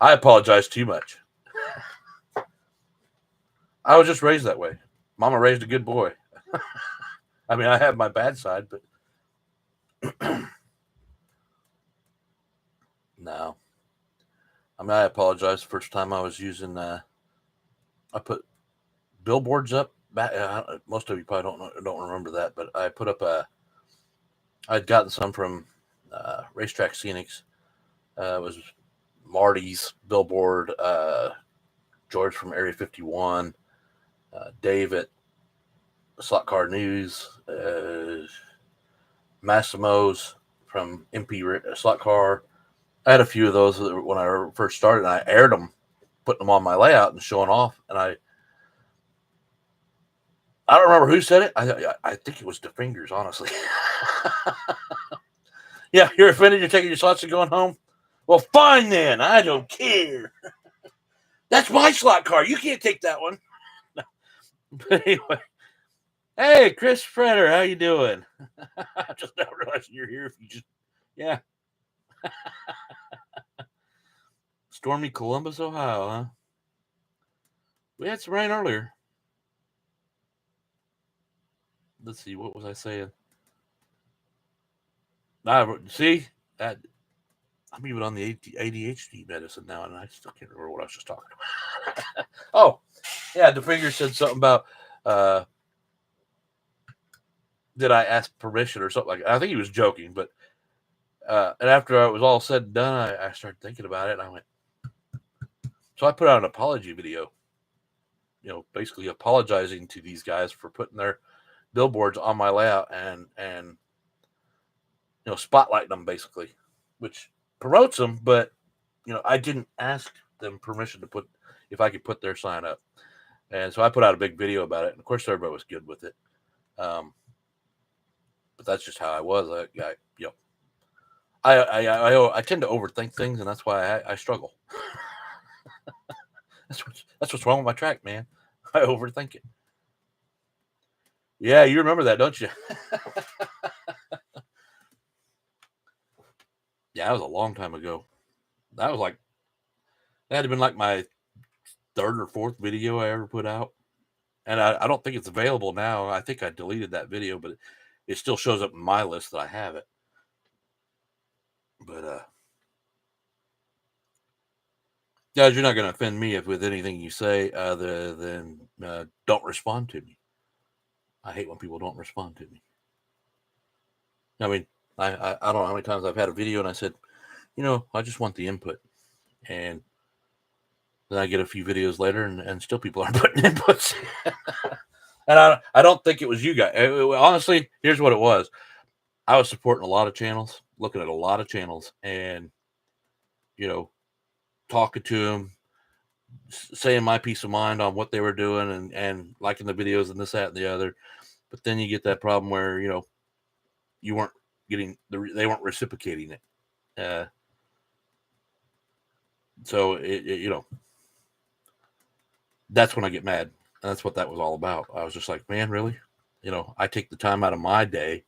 I apologize too much. I was just raised that way. Mama raised a good boy. I mean, I have my bad side, but no. I mean, I apologize. First time I was using, I put billboards up. Most of you probably don't remember that, but I put up I'd gotten some from Racetrack Scenics. It was Marty's billboard, George from Area 51, Dave at Slot Car News, Massimo's from MP Slot Car. I had a few of those when I first started, and I aired them, putting them on my layout and showing off. And I don't remember who said it. I think it was the Fingers, honestly. Yeah, you're offended. You're taking your slots and going home. Well, fine then. I don't care. That's my slot car. You can't take that one. But anyway, hey, Chris Fretter, how you doing? I just now realizing you're here. If you just, yeah. Stormy Columbus, Ohio, huh? We had some rain earlier. Let's see, what was I saying? See, I'm even on the ADHD medicine now, and I still can't remember what I was just talking about. Oh, yeah, the Finger said something about did I ask permission or something like that. I think he was joking, but and after it was all said and done, I started thinking about it, and I went. So I put out an apology video, basically apologizing to these guys for putting their billboards on my layout and spotlighting them basically, which promotes them, but I didn't ask them permission to if I could put their sign up. And so I put out a big video about it. And of course, everybody was good with it. But that's just how I was. I tend to overthink things, and that's why I struggle. That's what's wrong with my track, man. I overthink it. Yeah, you remember that, don't you? Yeah, that was a long time ago. That had to been like my third or fourth video I ever put out. And I don't think it's available now. I think I deleted that video, but it still shows up in my list that I have it. But guys, you're not going to offend me with anything you say other than don't respond to me. I hate when people don't respond to me. I mean, I don't know how many times I've had a video and I said, I just want the input. And then I get a few videos later and still people aren't putting inputs. And I don't think it was you guys. Honestly, here's what it was. I was supporting a lot of channels, looking at a lot of channels, and, talking to them, saying my peace of mind on what they were doing and liking the videos and this, that, and the other. But then you get that problem where, you weren't getting they weren't reciprocating it. So that's when I get mad. And that's what that was all about. I was just like, man, really? I take the time out of my day.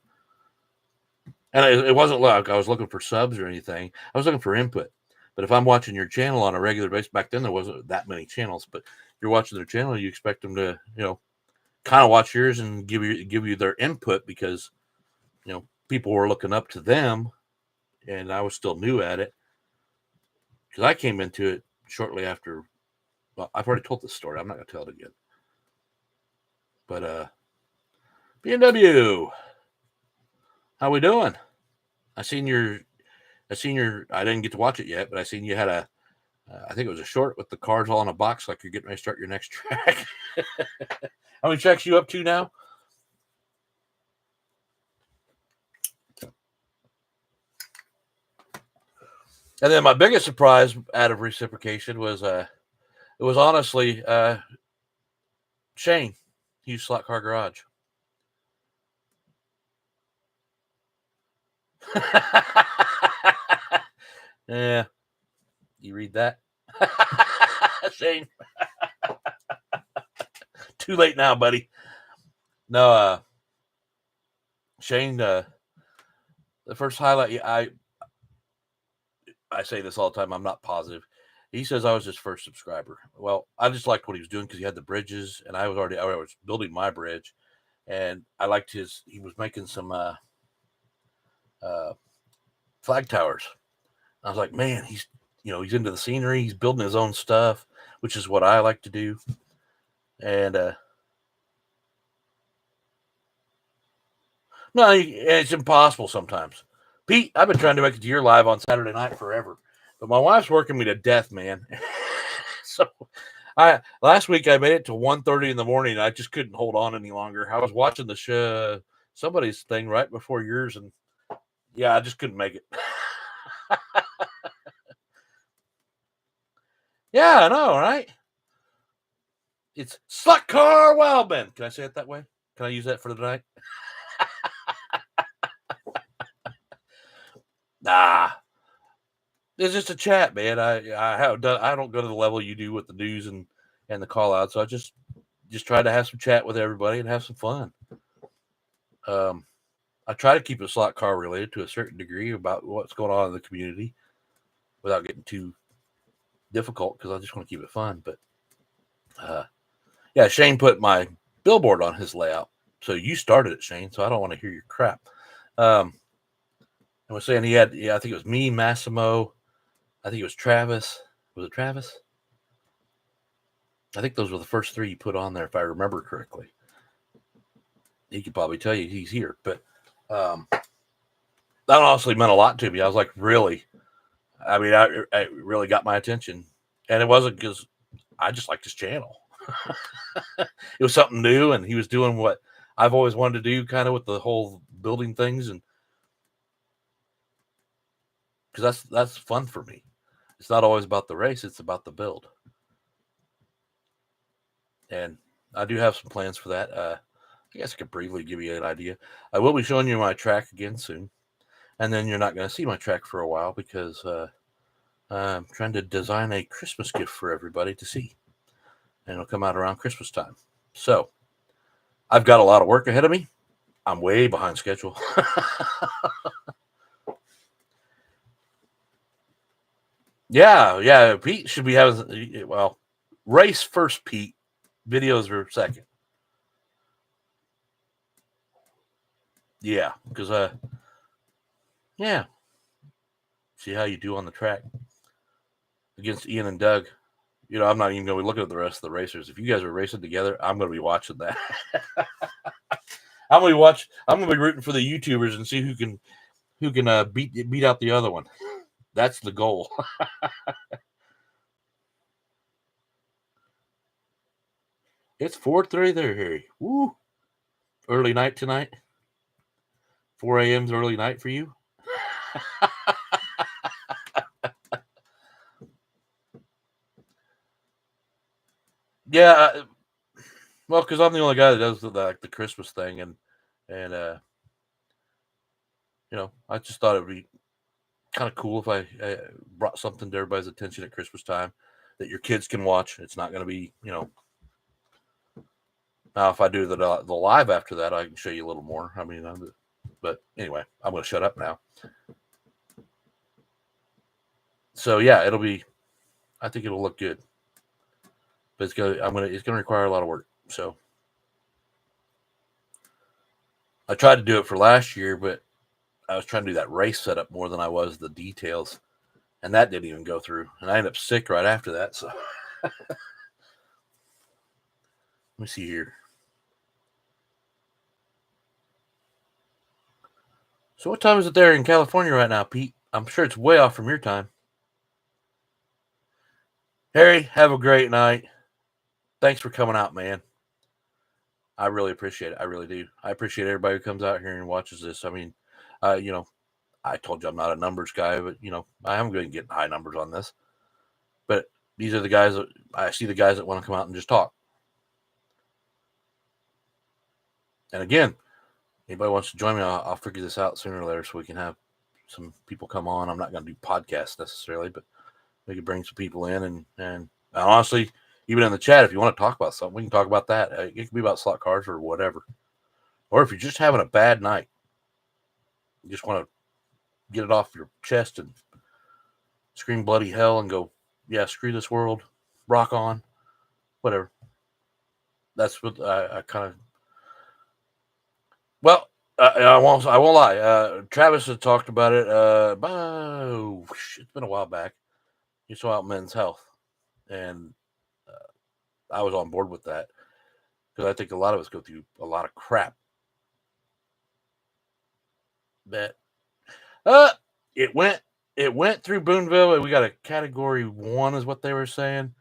And it wasn't like I was looking for subs or anything. I was looking for input. But if I'm watching your channel on a regular basis, back then there wasn't that many channels, but if you're watching their channel, you expect them to, kind of watch yours and give you their input because, people were looking up to them and I was still new at it. Because I came into it shortly after. Well, I've already told this story. I'm not going to tell it again. But BMW, how we doing? I didn't get to watch it yet, but I seen you had I think it was a short with the cars all in a box, like you're getting ready to start your next track. How many tracks you up to now? And then my biggest surprise out of reciprocation was it was honestly Shane. He used Slot Car Garage. Yeah. You read that? Shane. Too late now, buddy. No, Shane, the first highlight, I say this all the time, I'm not positive. He says I was his first subscriber. Well, I just liked what he was doing because he had the bridges, and I was building my bridge, and I liked he was making some flag towers. I was like, man, he's into the scenery. He's building his own stuff, which is what I like to do. And no, it's impossible sometimes. Pete, I've been trying to make it to your live on Saturday night forever, but my wife's working me to death, man. So last week I made it to 1:30 in the morning. I just couldn't hold on any longer. I was watching the show, somebody's thing right before yours, and yeah, I just couldn't make it. Yeah, I know, right? It's Slot Car Wildman. Can I say it that way? Can I use that for the night? Nah, it's just a chat, man. I don't go to the level you do with the news and the call out. So I just try to have some chat with everybody and have some fun. I try to keep it slot car related to a certain degree about what's going on in the community without getting too difficult because I just want to keep it fun. But yeah, Shane put my billboard on his layout. So you started it, Shane. So I don't want to hear your crap. I was saying he had, I think it was me, Massimo. I think it was Travis. Was it Travis? I think those were the first three you put on there, if I remember correctly. He could probably tell you he's here. But that honestly meant a lot to me. I was like, really? I mean, I really got my attention. And it wasn't because I just liked his channel. It was something new, and he was doing what I've always wanted to do, kind of with the whole building things, and because that's fun for me. It's not always about the race, it's about the build. And I do have some plans for that. I guess I could briefly give you an idea. I will be showing you my track again soon. And then you're not going to see my track for a while because I'm trying to design a Christmas gift for everybody to see. And it'll come out around Christmas time. So I've got a lot of work ahead of me. I'm way behind schedule. Yeah. Pete should be having, well, race first, Pete. Videos are second. Yeah, because, yeah. See how you do on the track against Ian and Doug. You know, I'm not even going to be looking at the rest of the racers. If you guys are racing together, I'm going to be watching that. I'm going to be rooting for the YouTubers and see who can beat out the other one. That's the goal. It's 4:30 there, Harry. Woo! Early night tonight. 4 a.m.'s early night for you. Yeah, well, because I'm the only guy that does the Christmas thing, and you know, I just thought it'd be kind of cool if I brought something to everybody's attention at Christmas time that your kids can watch. It's not going to be, you know. Now, if I do the live after that, I can show you a little more. I mean, but anyway, I'm going to shut up now. So yeah, it'll be. I think it'll look good, but it's going to require a lot of work. So I tried to do it for last year, but I was trying to do that race setup more than I was the details, and that didn't even go through. And I ended up sick right after that. So let me see here. So what time is it there in California right now, Pete? I'm sure it's way off from your time. Harry, have a great night. Thanks for coming out, man. I really appreciate it. I really do. I appreciate everybody who comes out here and watches this. I mean, you know, I told you I'm not a numbers guy, but you know, I am going to get high numbers on this. But these are the guys that I see, the guys that want to come out and just talk. And again, anybody wants to join me, I'll figure this out sooner or later so we can have some people come on. I'm not going to do podcasts necessarily, but we could bring some people in and honestly, even in the chat, if you want to talk about something, we can talk about that. It could be about slot cars or whatever. Or if you're just having a bad night, you just want to get it off your chest and scream bloody hell and go, yeah, screw this world, rock on, whatever. That's what I kind of. Well, I won't lie. Travis had talked about it. It's been a while back. He saw out Men's Health, and I was on board with that because I think a lot of us go through a lot of crap. That it went through Boonville, and we got a category 1, is what they were saying.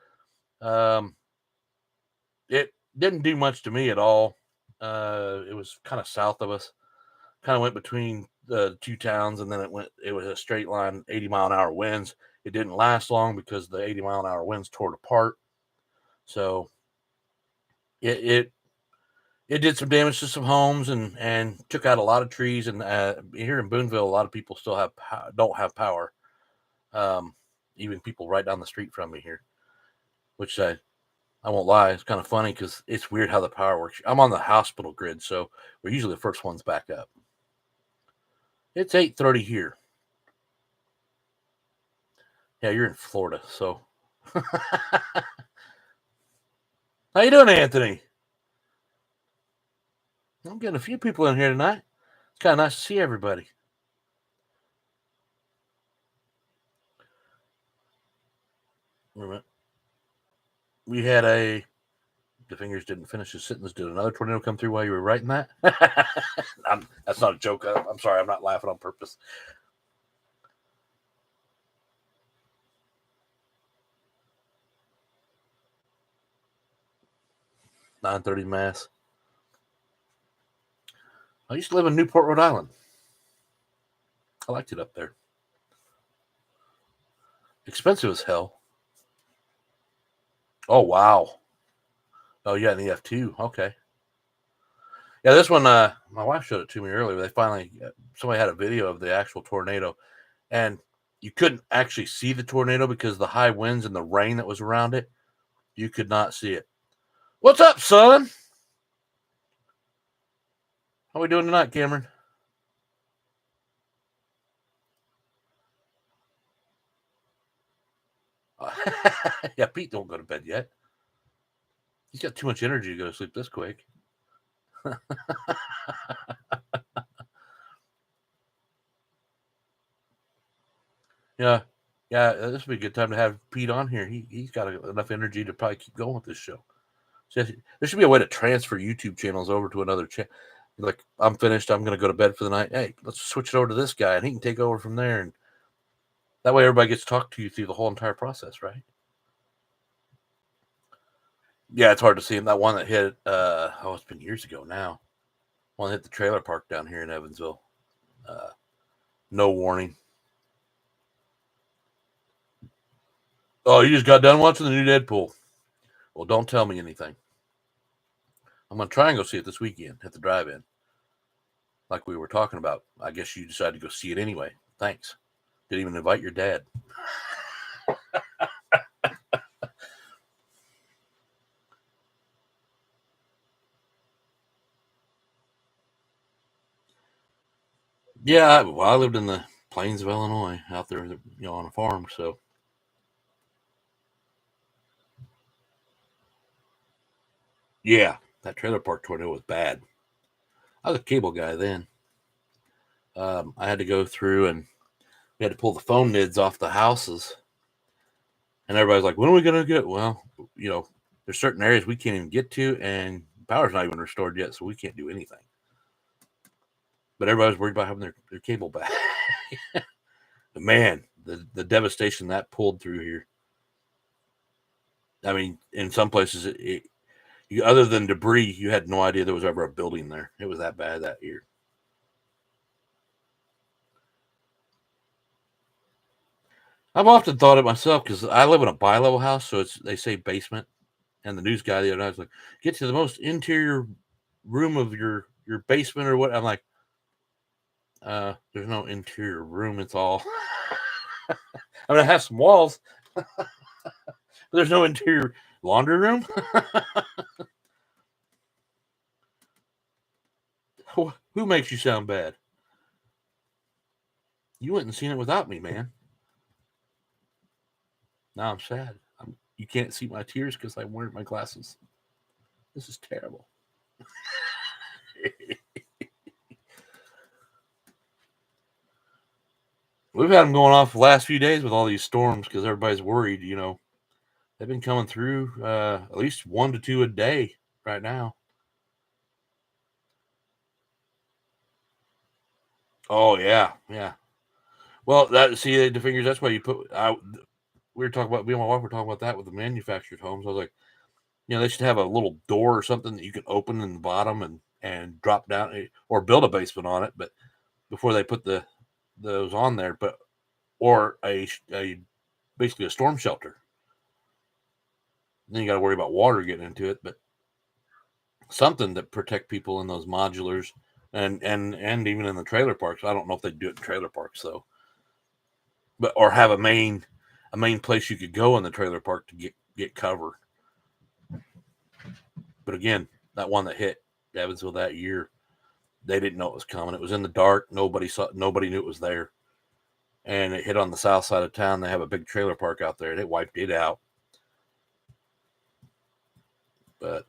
It didn't do much to me at all. It was kind of south of us, kind of went between the two towns, and then it was a straight line, 80-mile-an-hour winds. It didn't last long because the 80-mile-an-hour winds tore it apart. So it did some damage to some homes and took out a lot of trees. And here in Boonville, a lot of people still don't have power. Even people right down the street from me here, which I won't lie, it's kind of funny because it's weird how the power works. I'm on the hospital grid, so we're usually the first ones back up. It's 8:30 here. Yeah, you're in Florida, so. How you doing, Anthony? I'm getting a few people in here tonight. It's kind of nice to see everybody. We had the fingers didn't finish his sentence. Did another tornado come through while you were writing that? That's not a joke. I'm sorry. I'm not laughing on purpose. (9:30) mass. I used to live in Newport, Rhode Island. I liked it up there. Expensive as hell. Oh, wow. Oh, yeah, an EF2. Okay. Yeah, this one, my wife showed it to me earlier. They finally, somebody had a video of the actual tornado, and you couldn't actually see the tornado because of the high winds and the rain that was around it. You could not see it. What's up, son? How we doing tonight, Cameron? Yeah, Pete don't go to bed yet. He's got too much energy to go to sleep this quick. Yeah, yeah, this would be a good time to have Pete on here. He's got enough energy to probably keep going with this show. So there should be a way to transfer YouTube channels over to another channel. Like, I'm finished. I'm going to go to bed for the night. Hey, let's switch it over to this guy, and he can take over from there. And that way, everybody gets to talk to you through the whole entire process, right? Yeah, it's hard to see him. That one that hit, it's been years ago now. One that hit the trailer park down here in Evansville. No warning. Oh, you just got done watching the new Deadpool. Well, don't tell me anything. I'm going to try and go see it this weekend at the drive-in. Like we were talking about. I guess you decided to go see it anyway. Thanks. Didn't even invite your dad. Yeah, well, I lived in the plains of Illinois, out there, on a farm. So, yeah, that trailer park tornado was bad. I was a cable guy then. I had to go through and we had to pull the phone nids off the houses. And everybody's like, when are we going to get? Well, there's certain areas we can't even get to, and power's not even restored yet, so we can't do anything. But everybody's worried about having their cable back. But man, the devastation that pulled through here. I mean, in some places, other than debris, you had no idea there was ever a building there. It was that bad that year. I've often thought it myself because I live in a bi-level house, so they say basement. And the news guy the other night was like, "Get to the most interior room of your basement or what?" I'm like, "There's no interior room. It's all." I mean, I have some walls, but there's no interior laundry room. Who makes you sound bad? You went and seen it without me, man. Now I'm sad. You can't see my tears because I'm wearing my glasses. This is terrible. We've had them going off the last few days with all these storms because everybody's worried. They've been coming through at least 1 to 2 a day right now. Oh yeah, yeah. Well, the figures. That's why you put. We were talking about. Me and my wife were talking about that with the manufactured homes. I was like, they should have a little door or something that you can open in the bottom and drop down or build a basement on it. But before they put those on there, or a basically a storm shelter. Then you got to worry about water getting into it, but something that protect people in those modulars and even in the trailer parks. I don't know if they do it in trailer parks though, but or have a main place you could go in the trailer park to get cover. But again, that one that hit Evansville that year, they didn't know it was coming. It was in the dark. Nobody knew it was there. And it hit on the south side of town. They have a big trailer park out there, and it wiped it out. But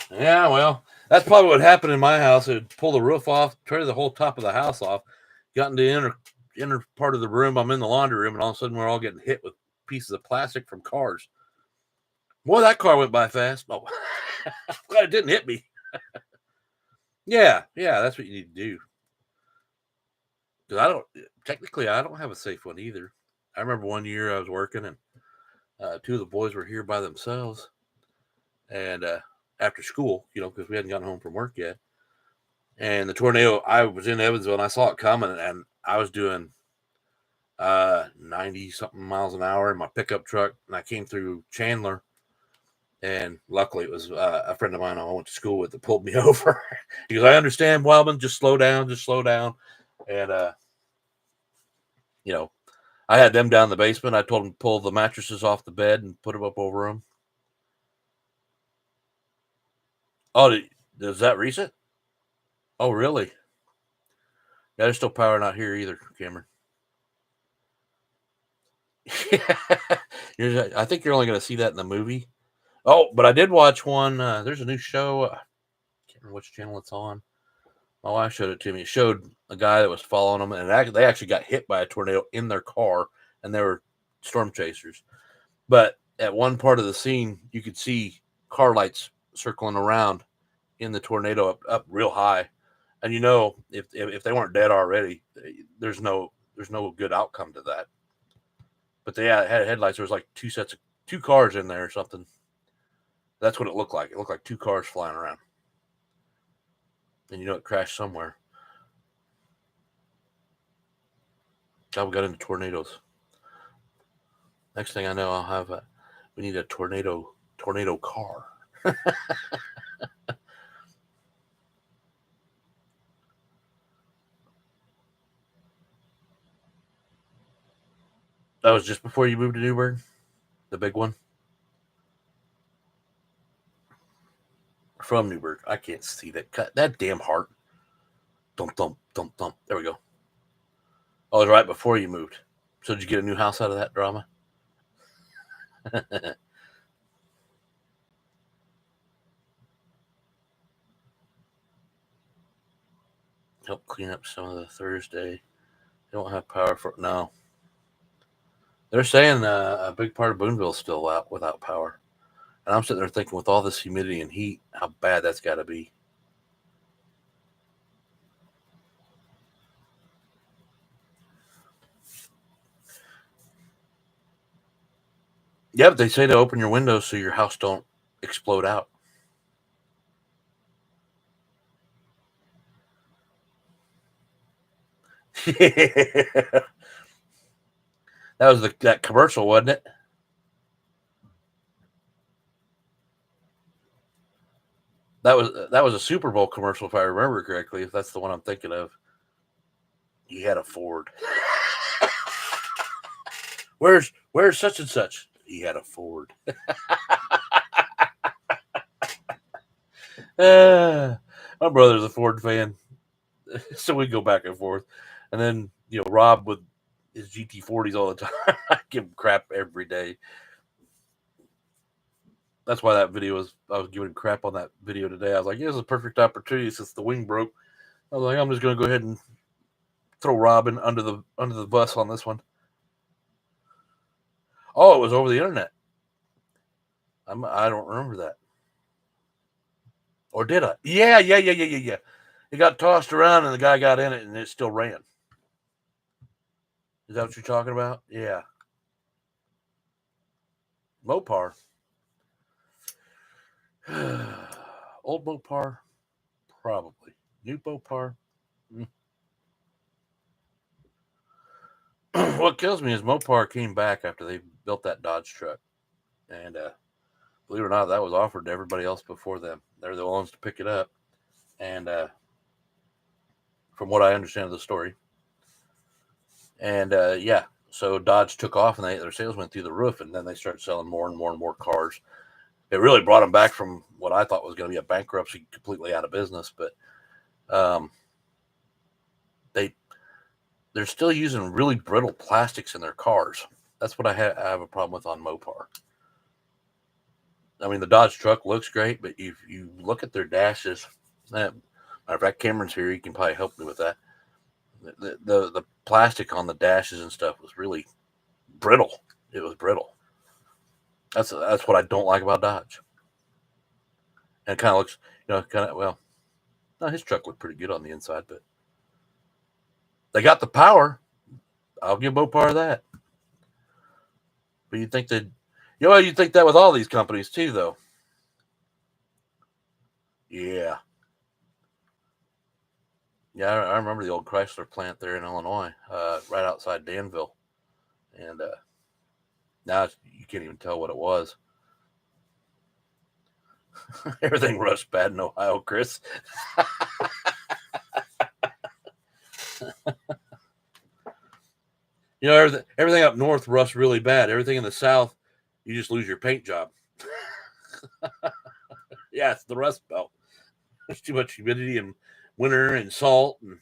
yeah, well, that's probably what happened in my house. It would pull the roof off, tear the whole top of the house off, got into the inner part of the room. I'm in the laundry room, and all of a sudden we're all getting hit with pieces of plastic from cars. Boy, that car went by fast. Oh, I'm glad it didn't hit me. Yeah, that's what you need to do. Because I don't have a safe one either. I remember one year I was working, and two of the boys were here by themselves, and after school, because we hadn't gotten home from work yet. And the tornado, I was in Evansville and I saw it coming, and I was doing 90 something miles an hour in my pickup truck, and I came through Chandler, and luckily it was a friend of mine I went to school with that pulled me over. He goes, I understand, Wildman, just slow down. And I had them down in the basement. I told them to pull the mattresses off the bed and put them up over them. Oh, is that recent? Oh, really? Yeah, there's still power not here either, Cameron. I think you're only going to see that in the movie. Oh, but I did watch one. There's a new show. I can't remember which channel it's on. My wife showed it to me. It showed a guy that was following them, and they actually got hit by a tornado in their car, and they were storm chasers. But at one part of the scene, you could see car lights circling around in the tornado up real high. And if they weren't dead already, there's no good outcome to that. But they had headlights. There was like two cars in there or something. That's what it looked like. It looked like two cars flying around. And it crashed somewhere. God, we got into tornadoes. Next thing I know, we need a tornado car. That was just before you moved to Newburgh? The big one? From Newburgh. I can't see that damn heart. Thump, thump, thump, thump. There we go. Oh, it was right before you moved. So did you get a new house out of that drama? Help clean up some of the Thursday. They don't have power for no. They're saying a big part of Boonville is still out without power. And I'm sitting there thinking, with all this humidity and heat, how bad that's got to be. Yeah, but they say to open your windows so your house don't explode out. That was that commercial, wasn't it? That was a Super Bowl commercial, if I remember correctly. If that's the one I'm thinking of, he had a Ford. Where's such and such? He had a Ford. My brother's a Ford fan, so we go back and forth. And then Rob with his GT40s all the time. I give him crap every day. That's why that video I was giving him crap on that video today. I was like, yeah, this is a perfect opportunity since the wing broke. I was like, I'm just going to go ahead and throw Robin under the bus on this one. Oh, it was over the internet. I don't remember that. Or did I? Yeah. It got tossed around and the guy got in it and it still ran. Is that what you're talking about? Yeah. Mopar. Old Mopar, probably. New Mopar. What kills me is Mopar came back after they built that Dodge truck. And believe it or not, that was offered to everybody else before them. They're the ones to pick it up. And from what I understand of the story. And yeah, so Dodge took off and their sales went through the roof, and then they started selling more and more and more cars. It really brought them back from what I thought was going to be a bankruptcy, completely out of business. But they're still using really brittle plastics in their cars. That's what I have a problem with on Mopar. I mean, the Dodge truck looks great, but if you look at their dashes, matter of fact, Cameron's here. He can probably help me with that. The plastic on the dashes and stuff was really brittle. It was brittle. That's what I don't like about Dodge. And it kind of looks, well, no, his truck looked pretty good on the inside, but they got the power. I'll give Mopar that. But you'd think you'd think that with all these companies too, though. Yeah. Yeah, I remember the old Chrysler plant there in Illinois, right outside Danville, and now you can't even tell what it was. Everything rusts bad in Ohio, Chris. You know, everything up north rusts really bad. Everything in the south, you just lose your paint job. Yeah, it's the rust belt. There's too much humidity and winter and salt and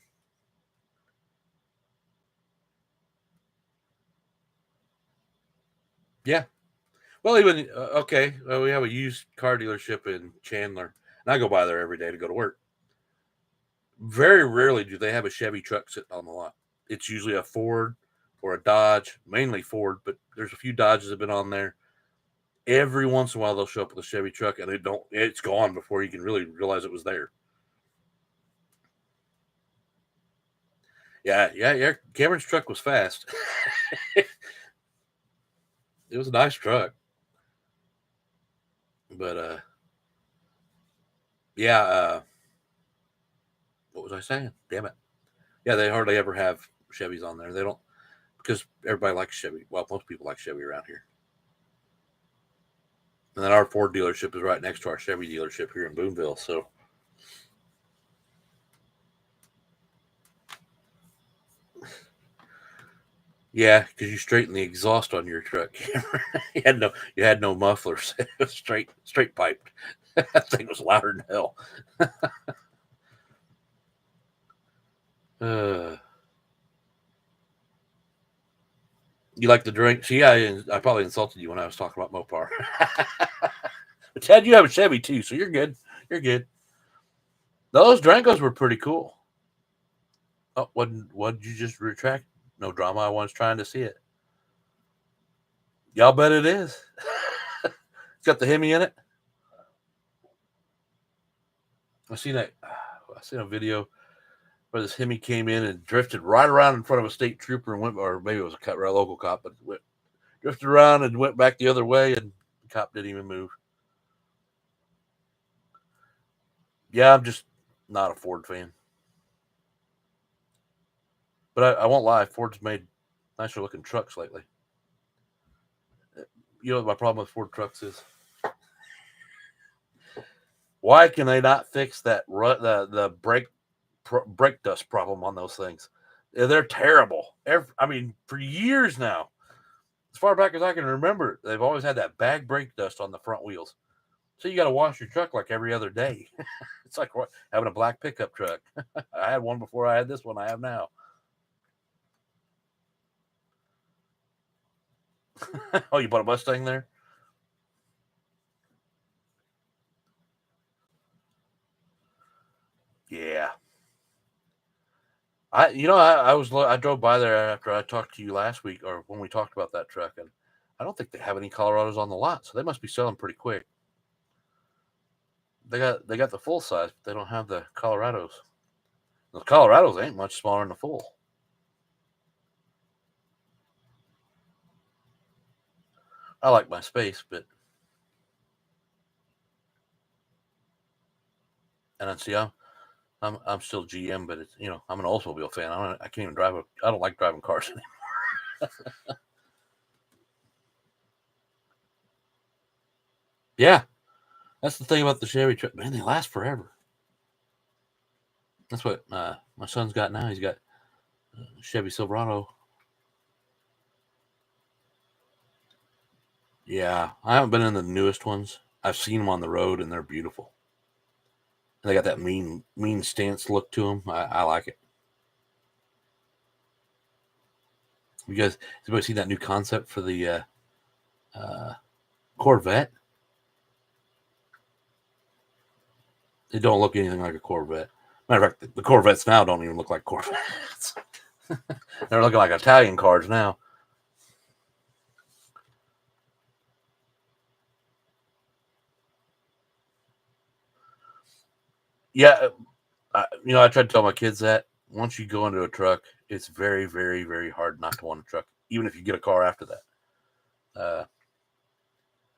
yeah. Well, even okay, well, we have a used car dealership in Chandler, and I go by there every day to go to work. Very rarely do they have a Chevy truck sitting on the lot. It's usually a Ford or a Dodge, mainly Ford, but there's a few Dodges that have been on there. Every once in a while, they'll show up with a Chevy truck, and it's gone before you can really realize it was there. Yeah. Cameron's truck was fast. It was a nice truck, but yeah. What was I saying? Damn it. Yeah, they hardly ever have Chevys on there. They don't because everybody likes Chevy. Well, most people like Chevy around here. And then our Ford dealership is right next to our Chevy dealership here in Boonville. So yeah, because you straightened the exhaust on your truck. You had no mufflers. It was straight piped. That thing was louder than hell. Uh, you like the drink? See, I probably insulted you when I was talking about Mopar. But Ted, you have a Chevy too, so you're good. You're good. Those Drangos were pretty cool. Oh, what did you just retract? No drama. I was trying to see it. Y'all bet it is. It's got the Hemi in it. I seen that. I seen a video where this Hemi came in and drifted right around in front of a state trooper and went, or maybe it was a local cop, but drifted around and went back the other way, and the cop didn't even move. Yeah, I'm just not a Ford fan. But I won't lie, Ford's made nicer looking trucks lately. You know what my problem with Ford trucks is? Why can they not fix the brake dust problem on those things? They're terrible. I mean, for years now, as far back as I can remember, they've always had that bag brake dust on the front wheels. So you got to wash your truck like every other day. It's like having a black pickup truck. I had one before I had this one I have now. Oh, you bought a Mustang there? Yeah. I drove by there after I talked to you last week, or when we talked about that truck, and I don't think they have any Colorados on the lot, so they must be selling pretty quick. They got the full size, but they don't have the Colorados. The Colorados ain't much smaller than the full. I like my space, but and then see, I'm still GM, but it's I'm an Oldsmobile fan. I can't even drive I don't like driving cars anymore. Yeah, that's the thing about the Chevy truck. Man, they last forever. That's what my son's got now. He's got Chevy Silverado. Yeah, I haven't been in the newest ones. I've seen them on the road, and they're beautiful. And they got that mean stance look to them. I like it. You guys, has anybody seen that new concept for the uh, Corvette? They don't look anything like a Corvette. Matter of fact, the Corvettes now don't even look like Corvettes. They're looking like Italian cars now. Yeah, I try to tell my kids that once you go into a truck, it's very, very, very hard not to want a truck, even if you get a car after that.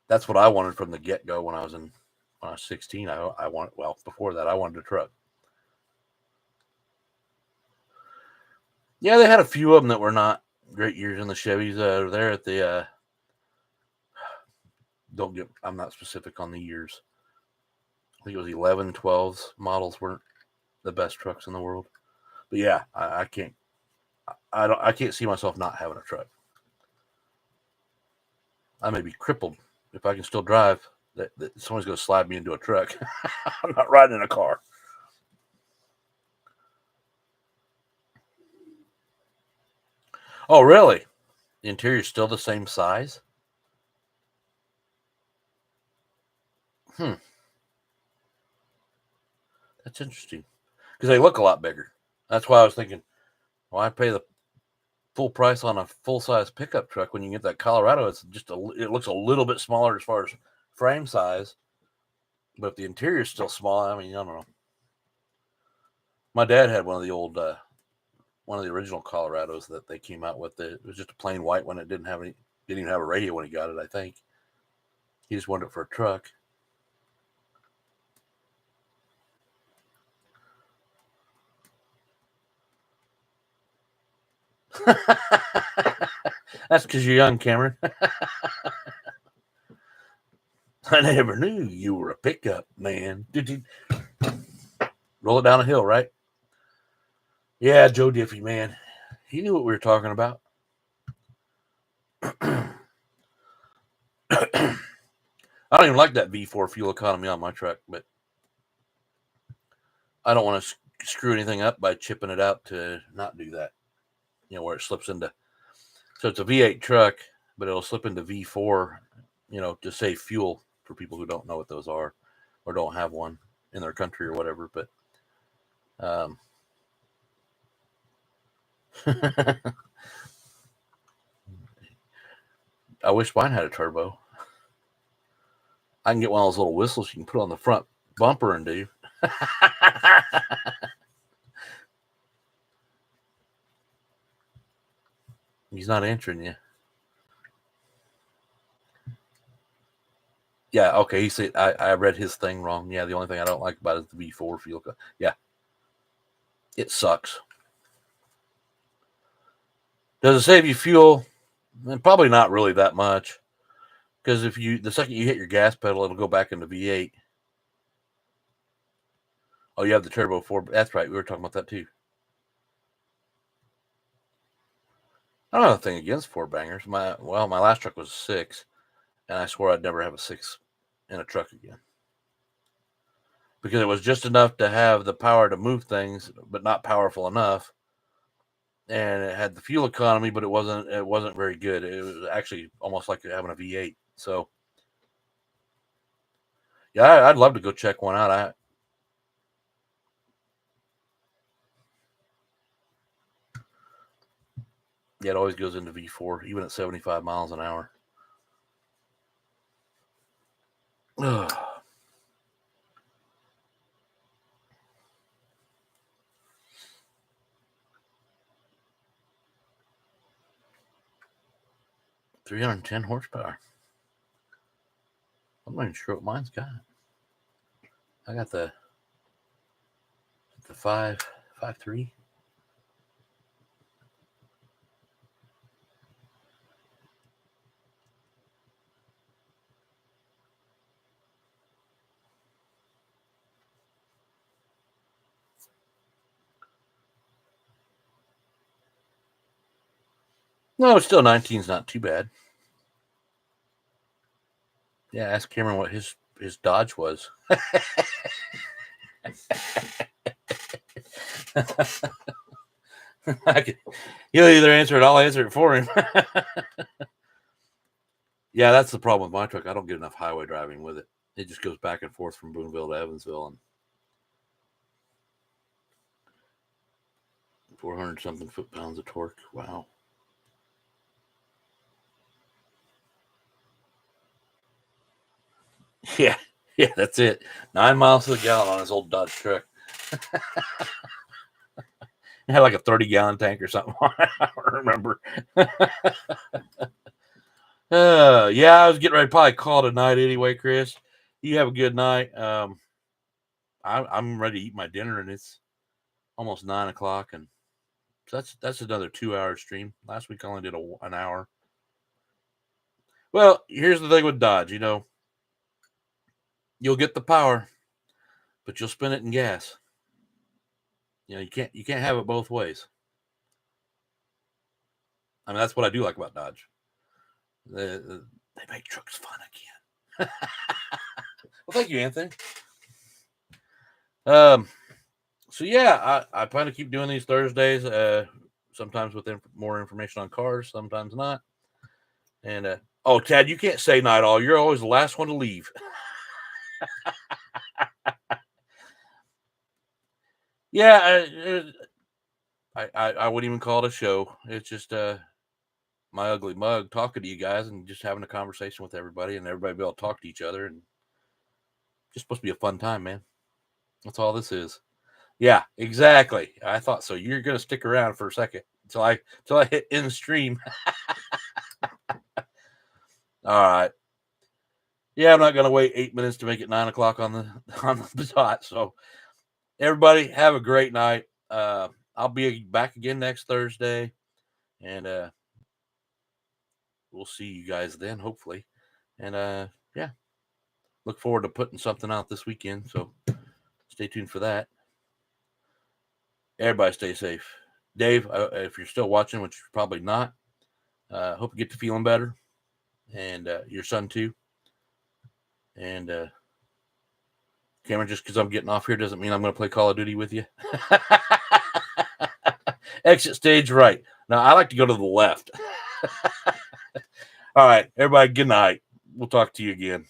That's what I wanted from the get go when I was 16. I wanted, well, before that I wanted a truck. Yeah, they had a few of them that were not great years in the Chevys. There at the I'm not specific on the years. I think it was 11, 12s models weren't the best trucks in the world. But yeah, I can't. I can't see myself not having a truck. I may be crippled if I can still drive. That someone's going to slide me into a truck. I'm not riding in a car. Oh, really? The interior's still the same size? Hmm, that's interesting. Because they look a lot bigger. That's why I was thinking, well, I pay the full price on a full size pickup truck when you get that Colorado. It looks a little bit smaller as far as frame size, but if the interior is still small, I mean, I don't know. My dad had one of the original Colorados that they came out with. It was just a plain white one. It didn't even have a radio when he got it. I think he just wanted it for a truck. That's because you're young, Cameron. I never knew you were a pickup man. Did you roll it down a hill, right? Yeah, Joe Diffie, man. He knew what we were talking about. I don't even like that V4 fuel economy on my truck, but I don't want to screw anything up by chipping it out to not do that. Where it slips into. So it's a V8 truck, but it'll slip into V4, to save fuel for people who don't know what those are or don't have one in their country or whatever. But I wish mine had a turbo. I can get one of those little whistles you can put on the front bumper and do. He's not answering you. Yeah, okay. He said I read his thing wrong. Yeah, the only thing I don't like about it is the V4 fuel. Yeah, it sucks. Does it save you fuel? Probably not really that much. Because the second you hit your gas pedal, it'll go back into V8. Oh, you have the turbo 4. That's right. We were talking about that too. I don't have a thing against 4-bangers. My last truck was a 6, and I swore I'd never have a 6 in a truck again. Because it was just enough to have the power to move things, but not powerful enough. And it had the fuel economy, but it wasn't very good. It was actually almost like having a V8. So yeah, I'd love to go check one out. Yeah, it always goes into V4, even at 75 miles an hour. 310 horsepower. I'm not even sure what mine's got. I got the 5.3. No, still 19's not too bad. Yeah, ask Cameron what his Dodge was. He'll either answer it, I'll answer it for him. Yeah, that's the problem with my truck. I don't get enough highway driving with it. It just goes back and forth from Boonville to Evansville, and 400 something foot-pounds of torque. Wow. Yeah, that's it. 9 miles to the gallon on his old Dodge truck. It had like a 30-gallon tank or something. I don't remember. Yeah, I was getting ready to probably call it a night anyway, Chris. You have a good night. I'm ready to eat my dinner, and it's almost 9 o'clock, and So that's another 2-hour stream. Last week I only did an hour. Well, here's the thing with Dodge. You'll get the power, but you'll spend it in gas. You can't have it both ways. I mean, that's what I do like about Dodge. They make trucks fun again. Well, thank you, Anthony. So yeah, I plan to keep doing these Thursdays. Sometimes with more information on cars, sometimes not. And oh, Tad, you can't say night all. You're always the last one to leave. Yeah, I wouldn't even call it a show. It's just my ugly mug talking to you guys and just having a conversation with everybody, and everybody be able to talk to each other, and just supposed to be a fun time, man. That's all this is. Yeah, exactly. I thought so. You're gonna stick around for a second until I hit end stream. All right. Yeah, I'm not gonna wait 8 minutes to make it 9 o'clock on the dot. So everybody have a great night. I'll be back again next Thursday, and we'll see you guys then, hopefully. And yeah, look forward to putting something out this weekend. So stay tuned for that. Everybody stay safe. Dave, if you're still watching, which you're probably not, hope you get to feeling better, and your son too. And Cameron, just because I'm getting off here doesn't mean I'm going to play Call of Duty with you. Exit stage right. Now, I like to go to the left. All right, everybody, good night. We'll talk to you again.